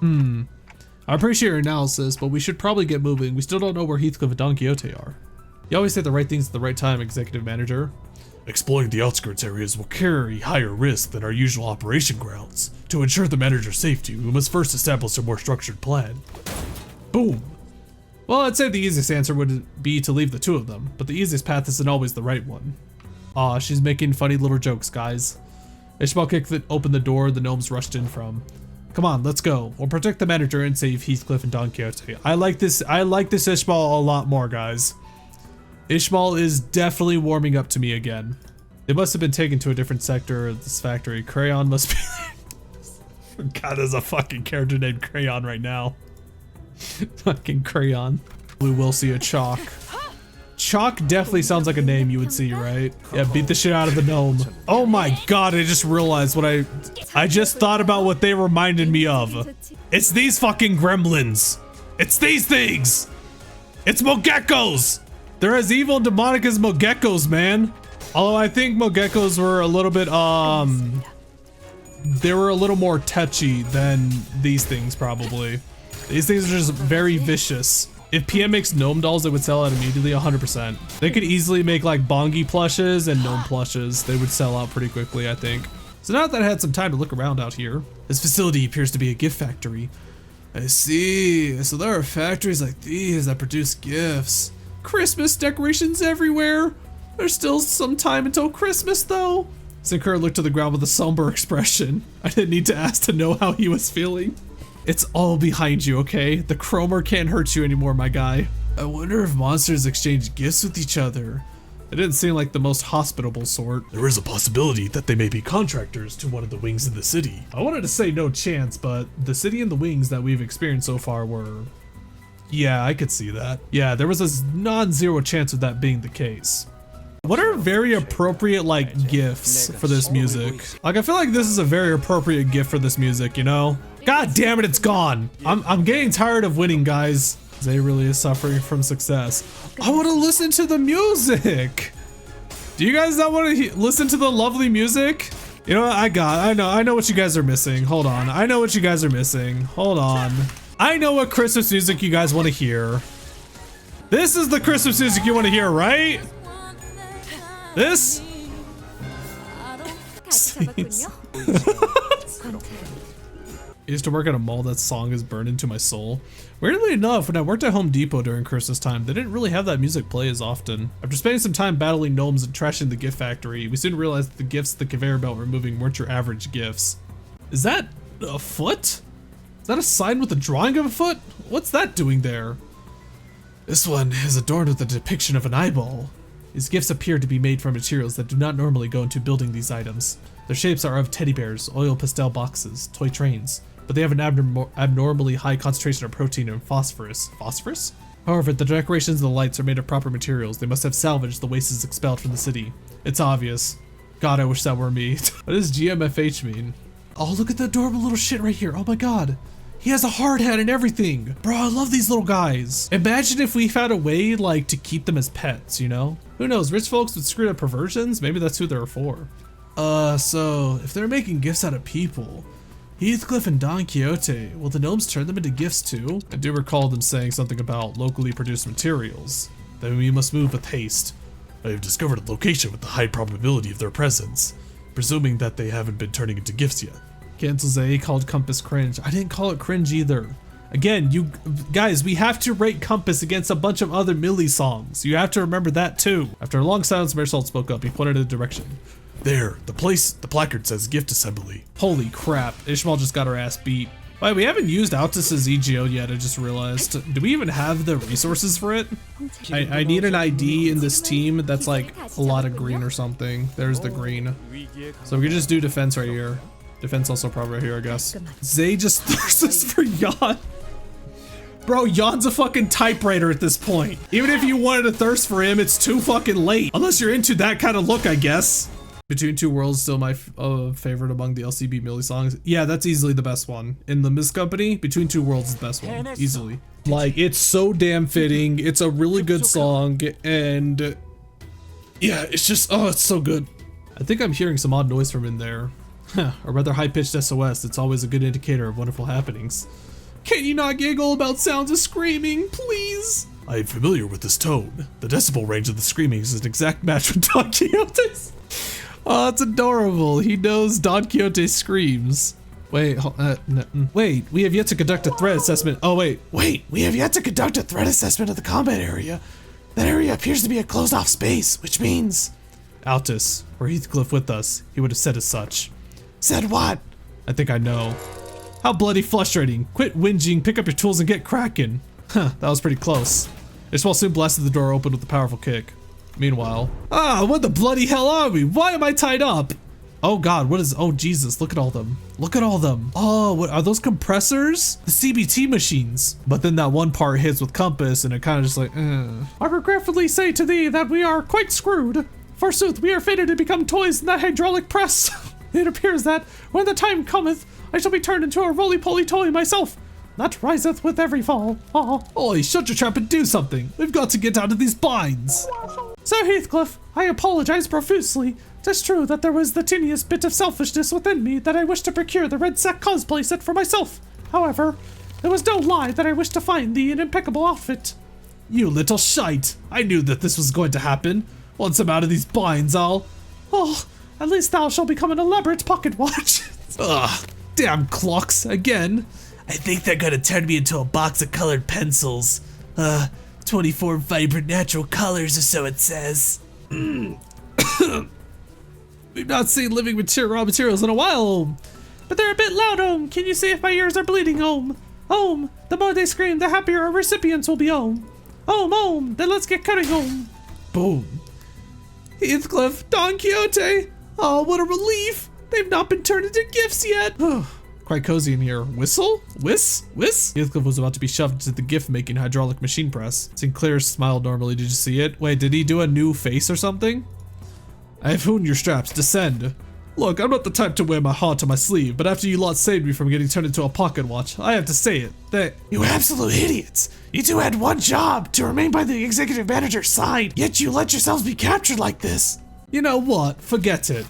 I appreciate your analysis, but we should probably get moving. We still don't know where Heathcliff and Don Quixote are. You always say the right things at the right time, Executive Manager. Exploring the outskirts areas will carry higher risk than our usual operation grounds. To ensure the manager's safety, we must first establish a more structured plan. Boom. Well, I'd say the easiest answer would be to leave the two of them, but the easiest path isn't always the right one. Aw, she's making funny little jokes, guys. Ishmael kicked open the door the gnomes rushed in from. Come on, let's go. We'll protect the manager and save Heathcliff and Don Quixote. I like this Ishmael a lot more, guys. Ishmael is definitely warming up to me again. They must have been taken to a different sector of this factory. Crayon must be... God, there's a fucking character named Crayon right now. Fucking Crayon. We will see a Chalk. Chalk definitely sounds like a name you would see, right? Yeah, beat the shit out of the gnome. Oh my god, I just realized what I just thought about what they reminded me of. It's these fucking gremlins. It's these things. It's Mogekos. They're as evil and demonic as Mogekos, man. Although I think Mogekos were a little bit, they were a little more touchy than these things probably. These things are just very vicious. If PM makes gnome dolls, they would sell out immediately 100%. They could easily make like bongi plushes and gnome plushes. They would sell out pretty quickly, I think. So now that I had some time to look around out here, this facility appears to be a gift factory. I see. So there are factories like these that produce gifts. Christmas decorations everywhere. There's still some time until Christmas though. Sinclair looked to the ground with a somber expression. I didn't need to ask to know how he was feeling. It's all behind you, okay? The chromer can't hurt you anymore, my guy. I wonder if monsters exchange gifts with each other. It didn't seem like the most hospitable sort. There is a possibility that they may be contractors to one of the wings in the city. I wanted to say no chance, but the city and the wings that we've experienced so far were... Yeah, I could see that. Yeah, there was a non-zero chance of that being the case. What are very appropriate, like, gifts for this music? Like, I feel like this is a very appropriate gift for this music, you know? God damn it, it's gone. I'm getting tired of winning, guys. Zay really is suffering from success. I want to listen to the music. Do you guys not want to listen to the lovely music? You know what? I know what you guys are missing. Hold on. I know what you guys are missing. Hold on. I know what Christmas music you guys want to hear. This is the Christmas music you want to hear, right? This? I used to work at a mall. That song is burned into my soul. Weirdly enough, when I worked at Home Depot during Christmas time, they didn't really have that music play as often. After spending some time battling gnomes and trashing the gift factory, we soon realized that the gifts the conveyor belt were moving weren't your average gifts. Is that a foot? Is that a sign with a drawing of a foot? What's that doing there? This one is adorned with a depiction of an eyeball. These gifts appear to be made from materials that do not normally go into building these items. Their shapes are of teddy bears, oil pastel boxes, toy trains, but they have an abnormally high concentration of protein and phosphorus. Phosphorus? However, the decorations and the lights are made of proper materials. They must have salvaged the wastes expelled from the city. It's obvious. God, I wish that were me. What does GMFH mean? Oh, look at the adorable little shit right here. Oh my god. He has a hard hat and everything. Bro, I love these little guys. Imagine if we found a way, like, to keep them as pets, you know? Who knows, rich folks with screwed up perversions? Maybe that's who they're for. So, if they're making gifts out of people, Heathcliff and Don Quixote, will the gnomes turn them into gifts too? I do recall them saying something about locally produced materials. Then we must move with haste. I have discovered a location with a high probability of their presence, presuming that they haven't been turning into gifts yet. Cancel Zay called Compass cringe. I didn't call it cringe either. Again, you guys, we have to rate Compass against a bunch of other Millie songs. You have to remember that too. After a long silence, Marisol spoke up. He pointed in a direction. There, the placard says gift assembly. Holy crap, Ishmael just got her ass beat. Wait, we haven't used Altus's EGO yet, I just realized. Do we even have the resources for it? I need an ID in this team that's like a lot of green or something. There's the green. So we can just do defense right here. Defense also probably right here, I guess. Zay just thirsts for Yawn. Bro, Yawn's a fucking typewriter at this point. Even if you wanted to thirst for him, it's too fucking late. Unless you're into that kind of look, I guess. Between Two Worlds, still my favorite among the LCB Millie songs. Yeah, that's easily the best one. In the Miss Company, Between Two Worlds is the best one, easily. Like, it's so damn fitting. It's a really good song, and yeah, it's just, oh, it's so good. I think I'm hearing some odd noise from in there. Huh, a rather high-pitched SOS. It's always a good indicator of wonderful happenings. Can you not giggle about sounds of screaming, please? I am familiar with this tone. The decibel range of the screaming is an exact match with Don Quixote's. Oh, it's adorable. He knows Don Quixote screams. Wait, wait, we have yet to conduct a threat assessment. Oh, wait, we have yet to conduct a threat assessment of the combat area. That area appears to be a closed-off space, which means... Altus, were Heathcliff with us, he would have said as such. Said what? I think I know. How bloody frustrating. Quit whinging, pick up your tools, and get cracking. Huh, that was pretty close. Ishmael soon blasted the door open with a powerful kick. Meanwhile, what the bloody hell are we? Why am I tied up? Oh God, what is, oh Jesus, look at all them. Look at all them. Oh, what are those compressors? The CBT machines. But then that one part hits with compass and it kind of just like, I regretfully say to thee that we are quite screwed. Forsooth, we are fated to become toys in that hydraulic press. It appears that when the time cometh, I shall be turned into a roly-poly toy myself. That riseth with every fall. Oi, shut your trap and do something. We've got to get out of these binds. Sir Heathcliff, I apologize profusely. 'Tis true that there was the tiniest bit of selfishness within me that I wished to procure the red sack cosplay set for myself. However, it was no lie that I wished to find thee an impeccable outfit. You little shite. I knew that this was going to happen. Once I'm out of these binds, I'll... Oh, at least thou shalt become an elaborate pocket watch. Ugh, damn clocks, again. I think they're gonna turn me into a box of colored pencils. 24 vibrant natural colors or so it says. We've not seen living raw materials in a while. But they're a bit loud, Ohm. Can you see if my ears are bleeding, Ohm? Ohm, the more they scream, the happier our recipients will be, Ohm. Ohm, then let's get cutting, Ohm. Boom. Heathcliff, Don Quixote. Oh, what a relief. They've not been turned into gifts yet. Quite cozy in here. Whistle? Whiss? Heathcliff was about to be shoved into the gift-making hydraulic machine press. Sinclair smiled normally. Did you see it? Wait, did he do a new face or something? I have hooned your straps. Descend. Look, I'm not the type to wear my heart on my sleeve, but after you lot saved me from getting turned into a pocket watch, I have to say it. That You absolute idiots! You two had one job, to remain by the executive manager's side, yet you let yourselves be captured like this. You know what? Forget it.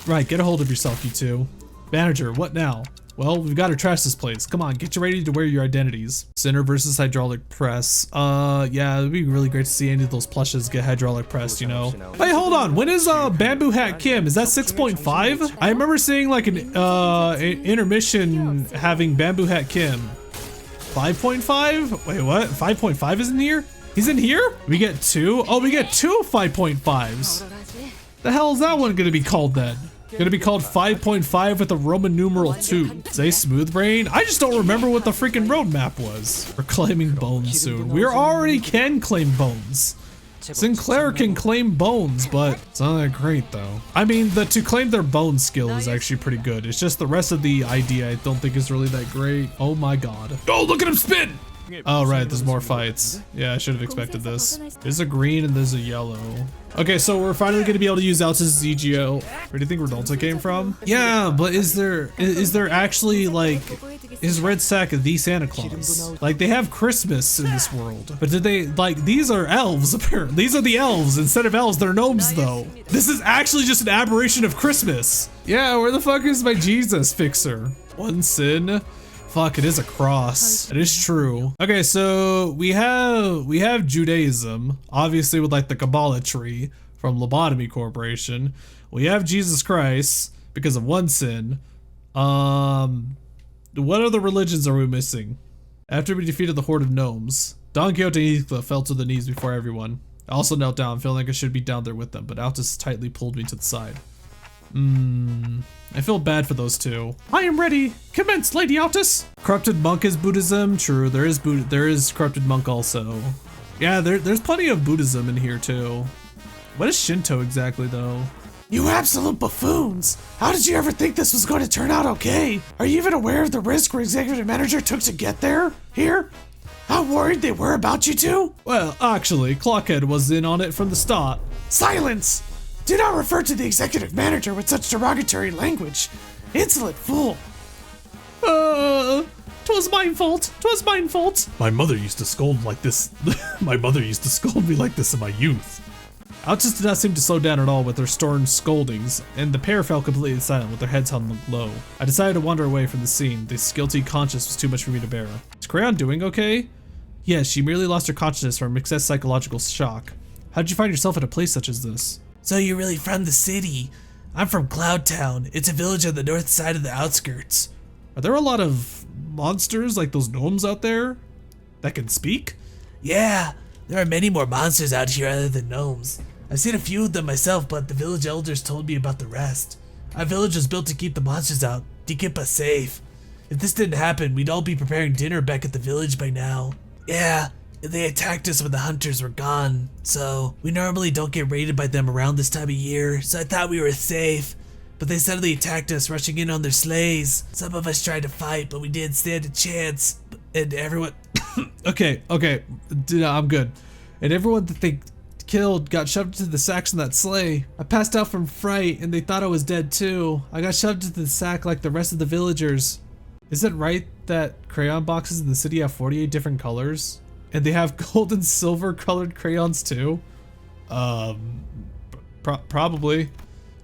Right, get a hold of yourself, you two. Manager, what now? Well, we've got to trash this place. Come on, get you ready to wear your identities. Center versus hydraulic press. Yeah, it'd be really great to see any of those plushes get hydraulic pressed, you know. Hey, hold on. When is Bamboo Hat Kim? Is that 6.5? I remember seeing like an intermission having Bamboo Hat Kim. 5.5? Wait, what? 5.5 is in here? He's in here? We get two? Oh, we get two 5.5s. The hell is that one gonna be called then? Gonna be called 5.5 with a Roman numeral 2. Say Smooth Brain? I just don't remember what the freaking roadmap was. We're claiming bones soon. We already can claim bones. Sinclair can claim bones, but it's not that great though. I mean, the to claim their bone skill is actually pretty good. It's just the rest of the idea I don't think is really that great. Oh my god. Oh, look at him spin! Oh right, there's more fights. Yeah, I should have expected this. There's a green and there's a yellow. Okay, so we're finally gonna be able to use Altus' EGO. Where do you think Redolta came from? Yeah, but is there actually like, is Red Sack the Santa Claus? Like they have Christmas in this world, but did they like, these are elves apparently. These are the elves. Instead of elves, they're gnomes though. This is actually just an aberration of Christmas. Yeah, where the fuck is my Jesus fixer? One sin. Fuck, it is a cross. It is true. Okay, so we have Judaism, obviously with like the Kabbalah tree from Lobotomy Corporation. We have Jesus Christ because of one sin. What other religions are we missing? After we defeated the horde of gnomes, Don Quixote and Heathcliff fell to the knees before everyone. I also knelt down, feeling like I should be down there with them, but Altus tightly pulled me to the side. I feel bad for those two. I am ready. Commence, Lady Altus. Corrupted monk is Buddhism. True, there is corrupted monk also. Yeah, there's plenty of Buddhism in here too. What is Shinto exactly though? You absolute buffoons! How did you ever think this was going to turn out okay? Are you even aware of the risk our executive manager took to get there? Here? How worried they were about you two? Well, actually, Clockhead was in on it from the start. Silence! Do not refer to the executive manager with such derogatory language. Insolent fool! 'Twas mine fault. 'Twas mine fault. My mother used to scold like this. My mother used to scold me like this in my youth. Altus did not seem to slow down at all with her stern scoldings, and the pair fell completely silent with their heads held low. I decided to wander away from the scene. This guilty conscience was too much for me to bear. Is Crayon doing okay? Yes, she merely lost her consciousness from excess psychological shock. How did you find yourself at a place such as this? So you're really from the city? I'm from Cloud Town. It's a village on the north side of the outskirts. Are there a lot of monsters like those gnomes out there that can speak? Yeah, there are many more monsters out here other than gnomes. I've seen a few of them myself, but the village elders told me about the rest. Our village was built to keep the monsters out, to keep us safe. If this didn't happen, we'd all be preparing dinner back at the village by now. Yeah, they attacked us when the hunters were gone, so we normally don't get raided by them around this time of year, so I thought we were safe. But they suddenly attacked us, rushing in on their sleighs. Some of us tried to fight, but we didn't stand a chance. And everyone... Okay, I'm good. And everyone that they killed got shoved into the sacks in that sleigh. I passed out from fright, and they thought I was dead too. I got shoved into the sack like the rest of the villagers. Is it right that crayon boxes in the city have 48 different colors? And they have gold and silver colored crayons too? Probably.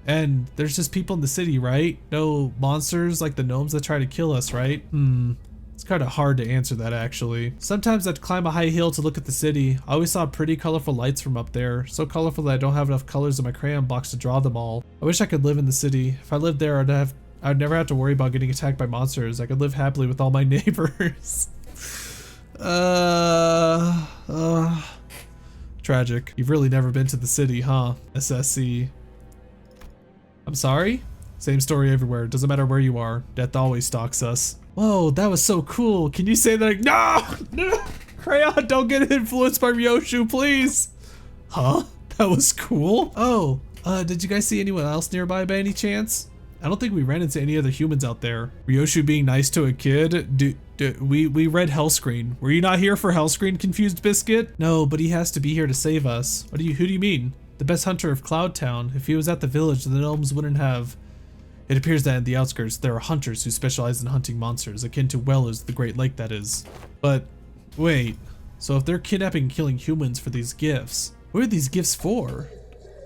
And there's just people in the city, right? No monsters like the gnomes that try to kill us, right? It's kind of hard to answer that actually. Sometimes I'd climb a high hill to look at the city. I always saw pretty colorful lights from up there. So colorful that I don't have enough colors in my crayon box to draw them all. I wish I could live in the city. If I lived there, I'd never have to worry about getting attacked by monsters. I could live happily with all my neighbors. Tragic. You've really never been to the city, huh? SSC. I'm sorry? Same story everywhere. Doesn't matter where you are. Death always stalks us. Whoa, that was so cool. Can you say that? No! Crayon, don't get influenced by Ryoshu, please. Huh? That was cool. Oh, did you guys see anyone else nearby by any chance? I don't think we ran into any other humans out there. Ryoshu being nice to a kid? We read Hellscreen. Were you not here for Hellscreen, Confused Biscuit? No, but he has to be here to save us. Who do you mean? The best hunter of Cloud Town. If he was at the village, the gnomes wouldn't have. It appears that in the outskirts, there are hunters who specialize in hunting monsters, akin to whalers, the Great Lake that is. But, wait. So if they're kidnapping and killing humans for these gifts, what are these gifts for?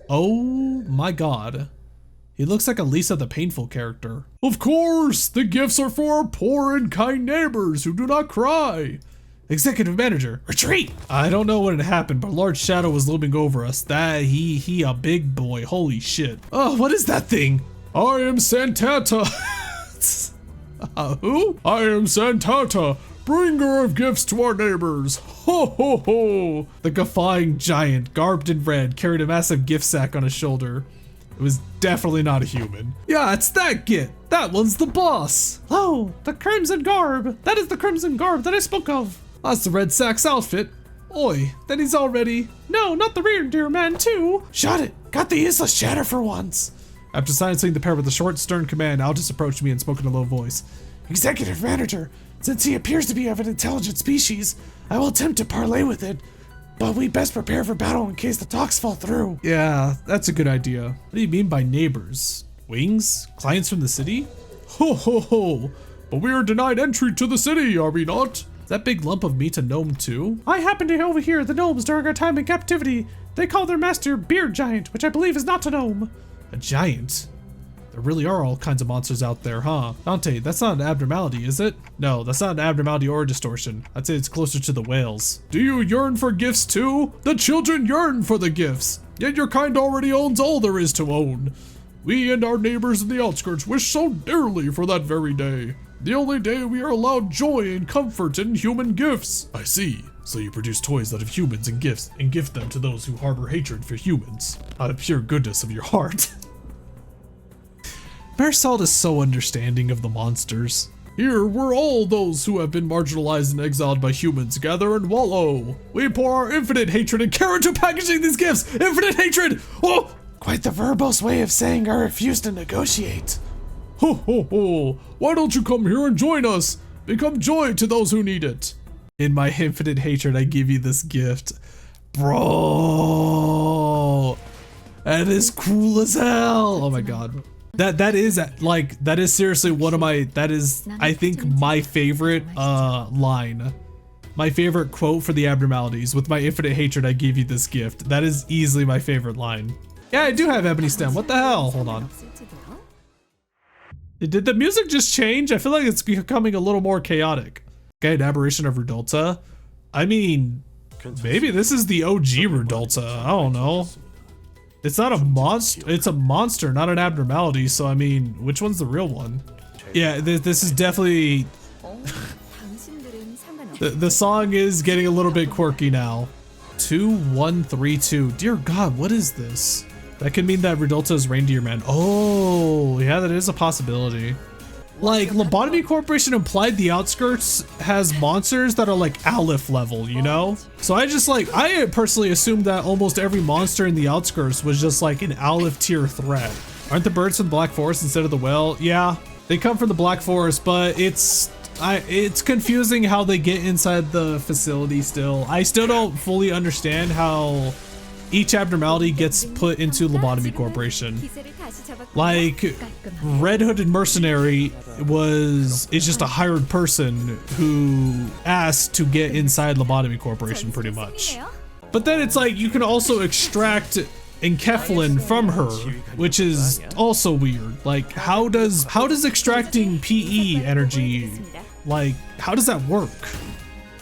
Oh my god. He looks like a Lisa the Painful character. Of course, the gifts are for our poor and kind neighbors who do not cry. Executive manager, retreat! I don't know what had happened, but a large shadow was looming over us. He a big boy, holy shit. Oh, what is that thing? I am Santata. Who? I am Santata, bringer of gifts to our neighbors. Ho ho ho! The guffawing giant, garbed in red, carried a massive gift sack on his shoulder. It was definitely not a human. Yeah, it's that git. That one's the boss. Oh, the crimson garb. That is the crimson garb that I spoke of. That's the red sack's outfit. Oi, then he's already... No, not the rear deer man too. Shut it. Got the useless chatter for once. After silencing the pair with a short, stern command, Altus approached me and spoke in a low voice. Executive manager, since he appears to be of an intelligent species, I will attempt to parley with it. But we best prepare for battle in case the talks fall through. Yeah, that's a good idea. What do you mean by neighbors? Wings? Clients from the city? Ho ho ho! But we are denied entry to the city, are we not? Is that big lump of meat a gnome too? I happened to overhear the gnomes during our time in captivity. They call their master Beard Giant, which I believe is not a gnome. A giant? There really are all kinds of monsters out there, huh? Dante, that's not an abnormality, is it? No, that's not an abnormality or a distortion. I'd say it's closer to the whales. Do you yearn for gifts too? The children yearn for the gifts, yet your kind already owns all there is to own. We and our neighbors in the outskirts wish so dearly for that very day. The only day we are allowed joy and comfort in human gifts. I see. So you produce toys that have humans and gifts and gift them to those who harbor hatred for humans out of pure goodness of your heart. Marisol is so understanding of the monsters. Here, where all those who have been marginalized and exiled by humans gather and wallow. We pour our infinite hatred and care into packaging these gifts. Infinite hatred! Oh! Quite the verbose way of saying I refuse to negotiate. Ho ho ho! Why don't you come here and join us? Become joy to those who need it. In my infinite hatred, I give you this gift. Bro! That is cool as hell! Oh my god. That is seriously one of my, I think, my favorite line. My favorite quote for the abnormalities. With my infinite hatred, I give you this gift. That is easily my favorite line. Yeah, I do have ebony stem. What the hell? Hold on. Did the music just change? I feel like it's becoming a little more chaotic. Okay, an aberration of Rudolta. I mean, maybe this is the OG Rudolta. I don't know. It's not a monster. It's a monster, not an abnormality. So, I mean, which one's the real one? Yeah, this is definitely... the song is getting a little bit quirky now. 2132. Dear God, what is this? That could mean that Rudolta is Reindeer Man. Oh, yeah, that is a possibility. Like, Lobotomy Corporation implied the outskirts has monsters that are like Aleph level, you know? So I personally assumed that almost every monster in the outskirts was just like an Aleph tier threat. Aren't the birds from the Black Forest instead of the whale? Yeah, they come from the Black Forest, but it's confusing how they get inside the facility still. I still don't fully understand how each abnormality gets put into Lobotomy Corporation. Like, Red Hooded Mercenary is just a hired person who asked to get inside Lobotomy Corporation pretty much. But then it's like you can also extract Enkephalin from her, which is also weird. Like, how does extracting PE energy, like, how does that work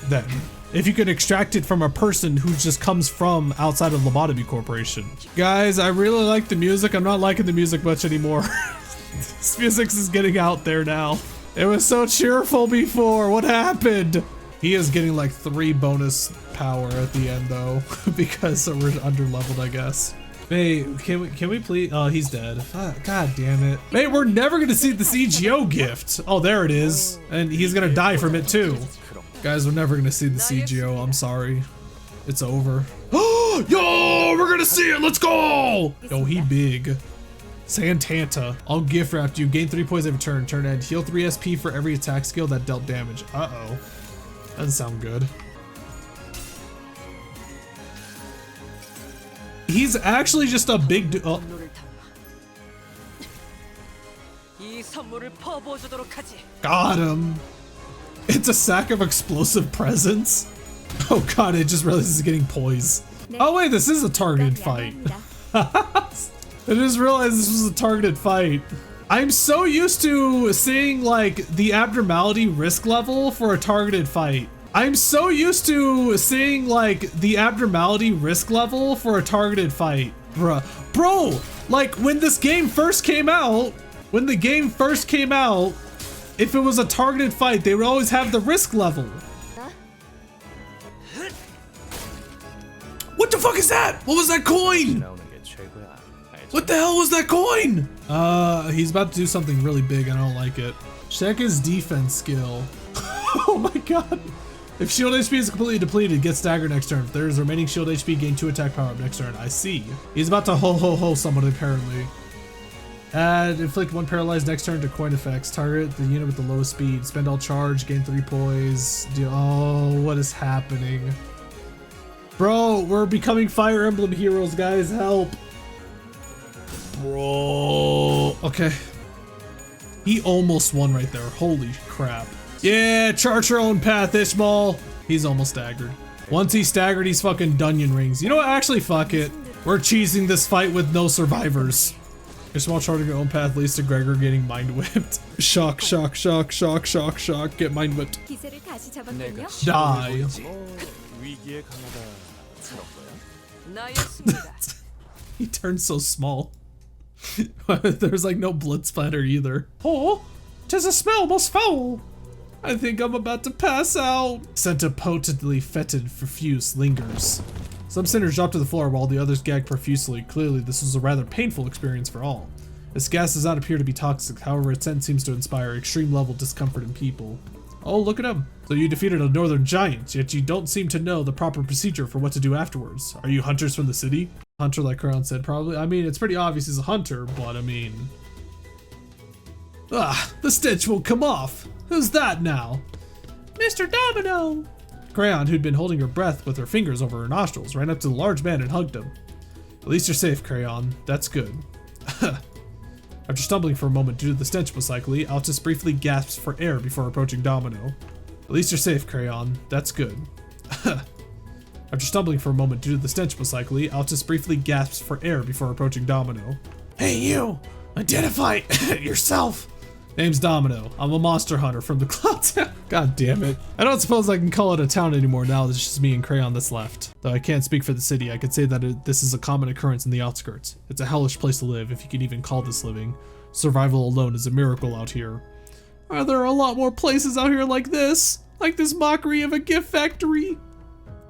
then? If you can extract it from a person who just comes from outside of Lobotomy Corporation. Guys, I really like the music. I'm not liking the music much anymore. This music is getting out there now. It was so cheerful before. What happened? He is getting like 3 bonus power at the end though, because we're under leveled, I guess. Hey, can we please? Oh, he's dead. God damn it. Hey, we're never gonna see the CGO gift. Oh, there it is. And he's gonna die from it too. Guys, we're never gonna see the CGO. I'm sorry. It's over. Yo, we're gonna see it. Let's go. Yo, he big. Santanta. I'll gift wrap you. Gain 3 points every turn. Turn end. Heal 3 SP for every attack skill that dealt damage. Uh-oh. Doesn't sound good. He's actually just a big dude. Oh. Got him. It's a sack of explosive presents. Oh god, I just realized it's getting poise. Oh wait, this is a targeted fight. I just realized this was a targeted fight. I'm so used to seeing like the abnormality risk level for a targeted fight. I'm so used to seeing like the abnormality risk level for a targeted fight. Bro, like when this game first came out, if it was a targeted fight, they would always have the risk level. What the fuck is that? What was that coin? What the hell was that coin? He's about to do something really big. I don't like it. Check his defense skill. Oh my god. If shield HP is completely depleted, get staggered next turn. If there is remaining shield HP, gain 2 attack power up next turn. I see. He's about to ho someone apparently. Add inflict 1 paralyzed next turn to coin effects. Target the unit with the lowest speed. Spend all charge. Gain 3 poise. Oh, what is happening? Bro, we're becoming Fire Emblem heroes, guys. Help. Bro. Okay. He almost won right there. Holy crap. Yeah, chart your own path, Ishmael. He's almost staggered. Once he's staggered, he's fucking Dunyan Rings. You know what? Actually, fuck it. We're cheesing this fight with no survivors. Ishmael charting your own path leads to Gregor getting mind whipped. Shock, shock, shock, shock, shock, shock. Get mind whipped. Die. He turned so small. There's like no blood splatter either. Oh, 'tis a smell most foul. I think I'm about to pass out. Scent of potently fetid profuse lingers. Some sinners drop to the floor while the others gag profusely. Clearly, this was a rather painful experience for all. This gas does not appear to be toxic, however, its scent seems to inspire extreme level discomfort in people. Oh, look at him. So you defeated a northern giant, yet you don't seem to know the proper procedure for what to do afterwards. Are you hunters from the city? Hunter, like Crown said, probably. I mean, it's pretty obvious he's a hunter, but I mean... Ah, the stench won't come off. Who's that now? Mr. Domino! Crayon, who'd been holding her breath with her fingers over her nostrils, ran up to the large man and hugged him. At least you're safe, Crayon. That's good. After stumbling for a moment due to the stench, most likely, Altus briefly gasps for air before approaching Domino. At least you're safe, Crayon. That's good. After stumbling for a moment due to the stench, most likely, Altus briefly gasps for air before approaching Domino. Hey, you! Identify yourself! Name's Domino. I'm a monster hunter from the Cloud Town. God damn it. I don't suppose I can call it a town anymore now that it's just me and Crayon that's left. Though I can't speak for the city, I could say that this is a common occurrence in the outskirts. It's a hellish place to live, if you can even call this living. Survival alone is a miracle out here. Are there a lot more places out here like this? Like this mockery of a gift factory?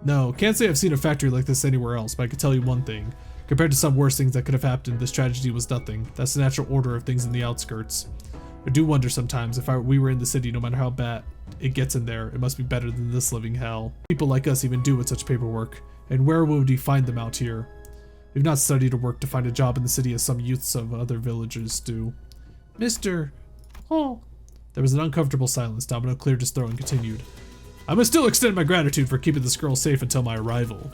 No, can't say I've seen a factory like this anywhere else, but I can tell you one thing. Compared to some worse things that could have happened, this tragedy was nothing. That's the natural order of things in the outskirts. I do wonder sometimes if we were in the city, no matter how bad it gets in there, it must be better than this living hell. People like us even do with such paperwork, and where would we find them out here? We've not studied or worked to find a job in the city as some youths of other villages do. Mr. Oh. There was an uncomfortable silence. Domino cleared his throat and continued. I must still extend my gratitude for keeping this girl safe until my arrival.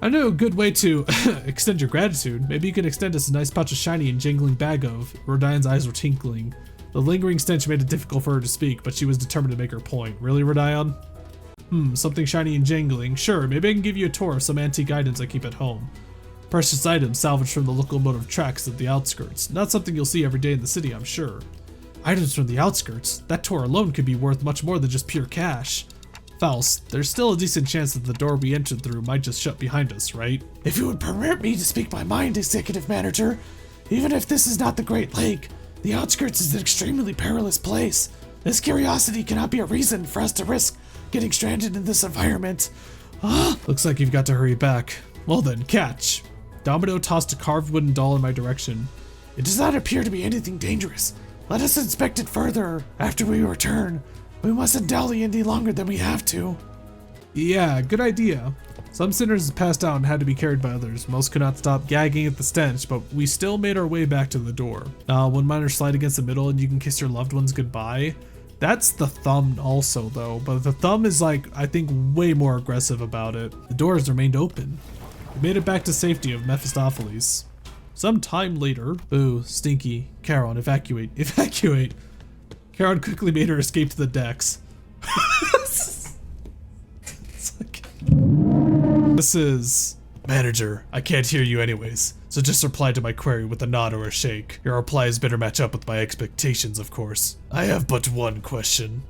I know a good way to extend your gratitude. Maybe you can extend us a nice pouch of shiny and jingling bag of. Rodine's eyes were tinkling. The lingering stench made it difficult for her to speak, but she was determined to make her point. Really, Rodion? Something shiny and jingling. Sure, maybe I can give you a tour of some antique items I keep at home. Precious items salvaged from the locomotive tracks at the outskirts. Not something you'll see every day in the city, I'm sure. Items from the outskirts? That tour alone could be worth much more than just pure cash. Faust, there's still a decent chance that the door we entered through might just shut behind us, right? If you would permit me to speak my mind, Executive Manager, even if this is not the Great Lake, the outskirts is an extremely perilous place. This curiosity cannot be a reason for us to risk getting stranded in this environment. Looks like you've got to hurry back. Well then, catch. Domino tossed a carved wooden doll in my direction. It does not appear to be anything dangerous. Let us inspect it further after we return. We mustn't dally any longer than we have to. Yeah, good idea. Some sinners passed out and had to be carried by others. Most could not stop gagging at the stench, but we still made our way back to the door. One minor slide against the middle and you can kiss your loved ones goodbye. That's the thumb also though, but the thumb is like, I think, way more aggressive about it. The doors remained open. We made it back to safety of Mephistopheles. Some time later, ooh, stinky. Charon, evacuate, evacuate. Charon quickly made her escape to the decks. This is... Manager, I can't hear you anyways, so just reply to my query with a nod or a shake. Your replies better match up with my expectations, of course. I have but one question.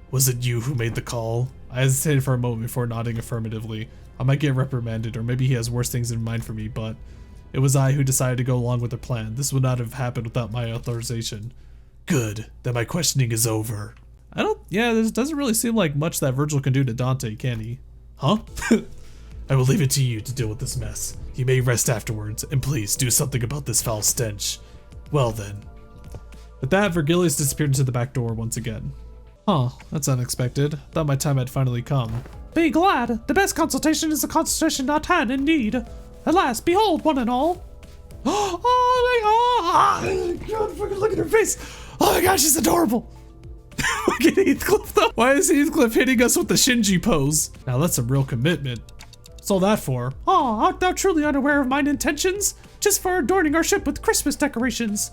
Was it you who made the call? I hesitated for a moment before nodding affirmatively. I might get reprimanded, or maybe he has worse things in mind for me, but it was I who decided to go along with the plan. This would not have happened without my authorization. Good, then my questioning is over. This doesn't really seem like much that Virgil can do to Dante, can he? Huh? I will leave it to you to deal with this mess. You may rest afterwards, and please do something about this foul stench. Well then. With that, Virgilius disappeared into the back door once again. Huh, that's unexpected. Thought my time had finally come. Be glad. The best consultation is a consultation not had indeed. Alas, behold, one and all. Oh my god, fucking look at her face. Oh my god, she's adorable. Look at Heathcliff though. Why is Heathcliff hitting us with the Shinji pose? Now that's some real commitment. What's all that for? Art thou truly unaware of mine intentions? Just for adorning our ship with Christmas decorations.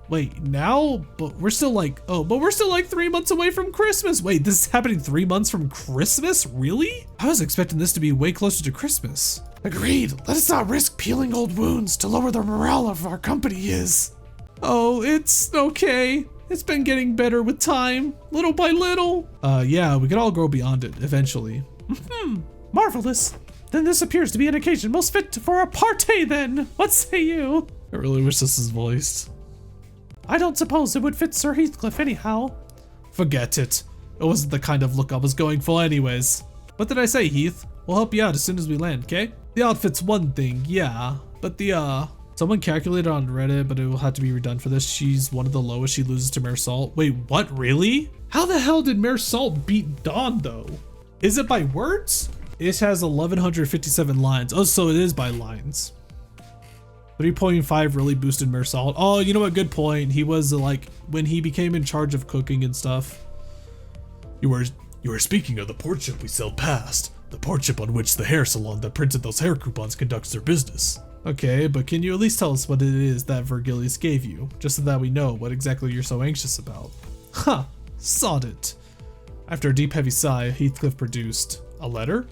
Wait, now? But we're still like 3 months away from Christmas. Wait, this is happening 3 months from Christmas? Really? I was expecting this to be way closer to Christmas. Agreed. Let us not risk peeling old wounds to lower the morale of our company is. Oh, it's okay. It's been getting better with time, little by little. Yeah, we could all grow beyond it eventually. Marvelous. Then this appears to be an occasion most fit for a party then. What say you? I really wish this was voiced. I don't suppose it would fit Sir Heathcliff anyhow. Forget it. It wasn't the kind of look I was going for anyways. What did I say, Heath? We'll help you out as soon as we land, okay? The outfit's one thing, yeah, but someone calculated on Reddit, but it will have to be redone for this. She's one of the lowest. She loses to Mare Salt. Wait, what? Really? How the hell did Mare Salt beat Dawn, though? Is it by words? It has 1,157 lines. Oh, so it is by lines. 3.5 really boosted Mersalt. Oh, you know what? Good point. He was like, when he became in charge of cooking and stuff. You were speaking of the port ship we sailed past. The port ship on which the hair salon that printed those hair coupons conducts their business. Okay, but can you at least tell us what it is that Virgilius gave you, just so that we know what exactly you're so anxious about? Huh, sod it. After a deep heavy sigh, Heathcliff produced a letter?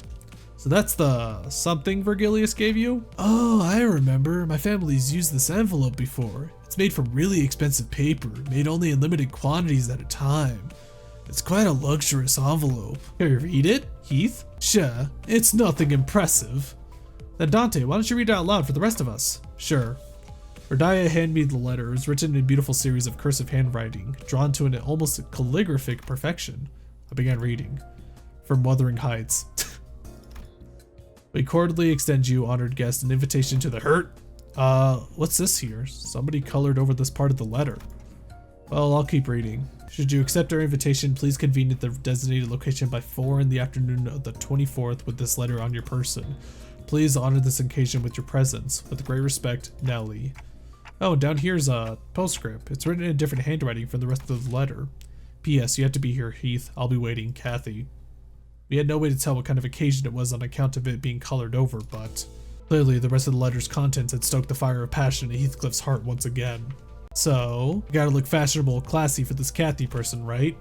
So that's the something Virgilius gave you? Oh, I remember. My family's used this envelope before. It's made from really expensive paper, made only in limited quantities at a time. It's quite a luxurious envelope. Can you read it, Heath? Sure, it's nothing impressive. Then Dante, why don't you read it out loud for the rest of us? Sure. Verdia handed me the letter. It was written in a beautiful series of cursive handwriting, drawn to an almost calligraphic perfection. I began reading. From Wuthering Heights. We cordially extend you, honored guest, an invitation to the hurt. What's this here? Somebody colored over this part of the letter. Well, I'll keep reading. Should you accept our invitation, please convene at the designated location by 4 in the afternoon of the 24th with this letter on your person. Please honor this occasion with your presence. With great respect, Nellie. Oh, down here's a postscript. It's written in a different handwriting from the rest of the letter. P.S. You have to be here, Heath. I'll be waiting, Kathy. We had no way to tell what kind of occasion it was on account of it being colored over, but clearly the rest of the letter's contents had stoked the fire of passion in Heathcliff's heart once again. So, you gotta look fashionable and classy for this Kathy person, right?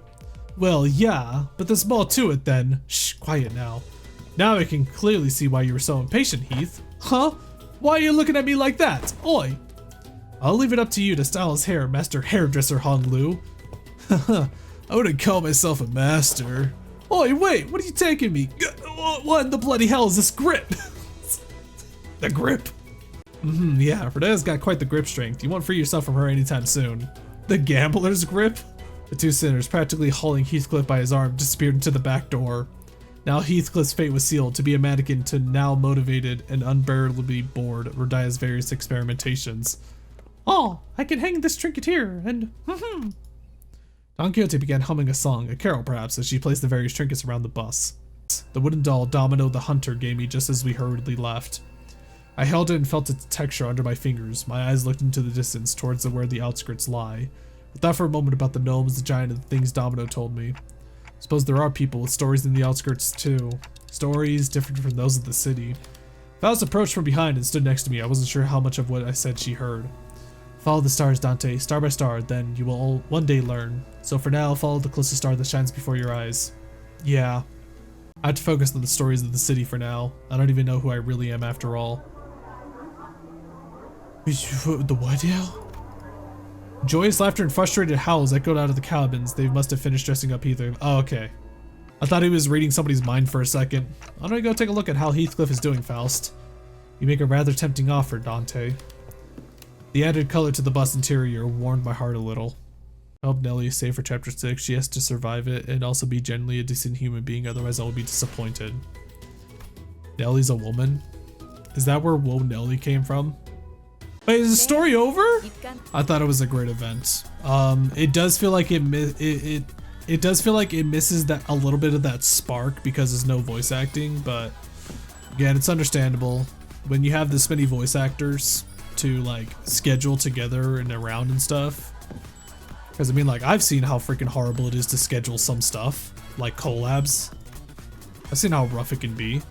Well, yeah, but there's more to it then. Shh, quiet now. Now I can clearly see why you were so impatient, Heath. Huh? Why are you looking at me like that? Oi! I'll leave it up to you to style his hair, Master Hairdresser Hong Lu. Haha, I wouldn't call myself a master. Oi, wait, what are you taking me? What in the bloody hell is this grip? The grip? Yeah, Verdea's got quite the grip strength. You won't free yourself from her anytime soon. The gambler's grip? The two sinners, practically hauling Heathcliff by his arm, disappeared into the back door. Now Heathcliff's fate was sealed, to be a mannequin to now motivated and unbearably bored Verdea's various experimentations. Oh, I can hang this trinket here, and Don Quixote began humming a song, a carol perhaps, as she placed the various trinkets around the bus. The wooden doll Domino the Hunter gave me just as we hurriedly left. I held it and felt its texture under my fingers. My eyes looked into the distance, towards where the outskirts lie. I thought for a moment about the gnomes, the giant, and the things Domino told me. Suppose there are people with stories in the outskirts too. Stories different from those of the city. If I was approached from behind and stood next to me, I wasn't sure how much of what I said she heard. Follow the stars, Dante, star by star, then you will all one day learn. So for now, follow the closest star that shines before your eyes. Yeah. I have to focus on the stories of the city for now. I don't even know who I really am after all. The what now? Joyous laughter and frustrated howls echoed out of the cabins. They must have finished dressing up either. Oh, okay. I thought he was reading somebody's mind for a second. Why don't I go take a look at how Heathcliff is doing, Faust? You make a rather tempting offer, Dante. The added color to the bus interior warmed my heart a little. I hope Nellie is safe for chapter 6. She has to survive it and also be generally a decent human being, otherwise I will be disappointed. Nellie's a woman? Is that where Whoa Nellie came from? Wait, is the story over? I thought it was a great event. It does feel like it does feel like it misses that a little bit of that spark because there's no voice acting, but again, it's understandable when you have this many voice actors to like schedule together and around and stuff. Because I mean, like, I've seen how freaking horrible it is to schedule some stuff like collabs. I've seen how rough it can be.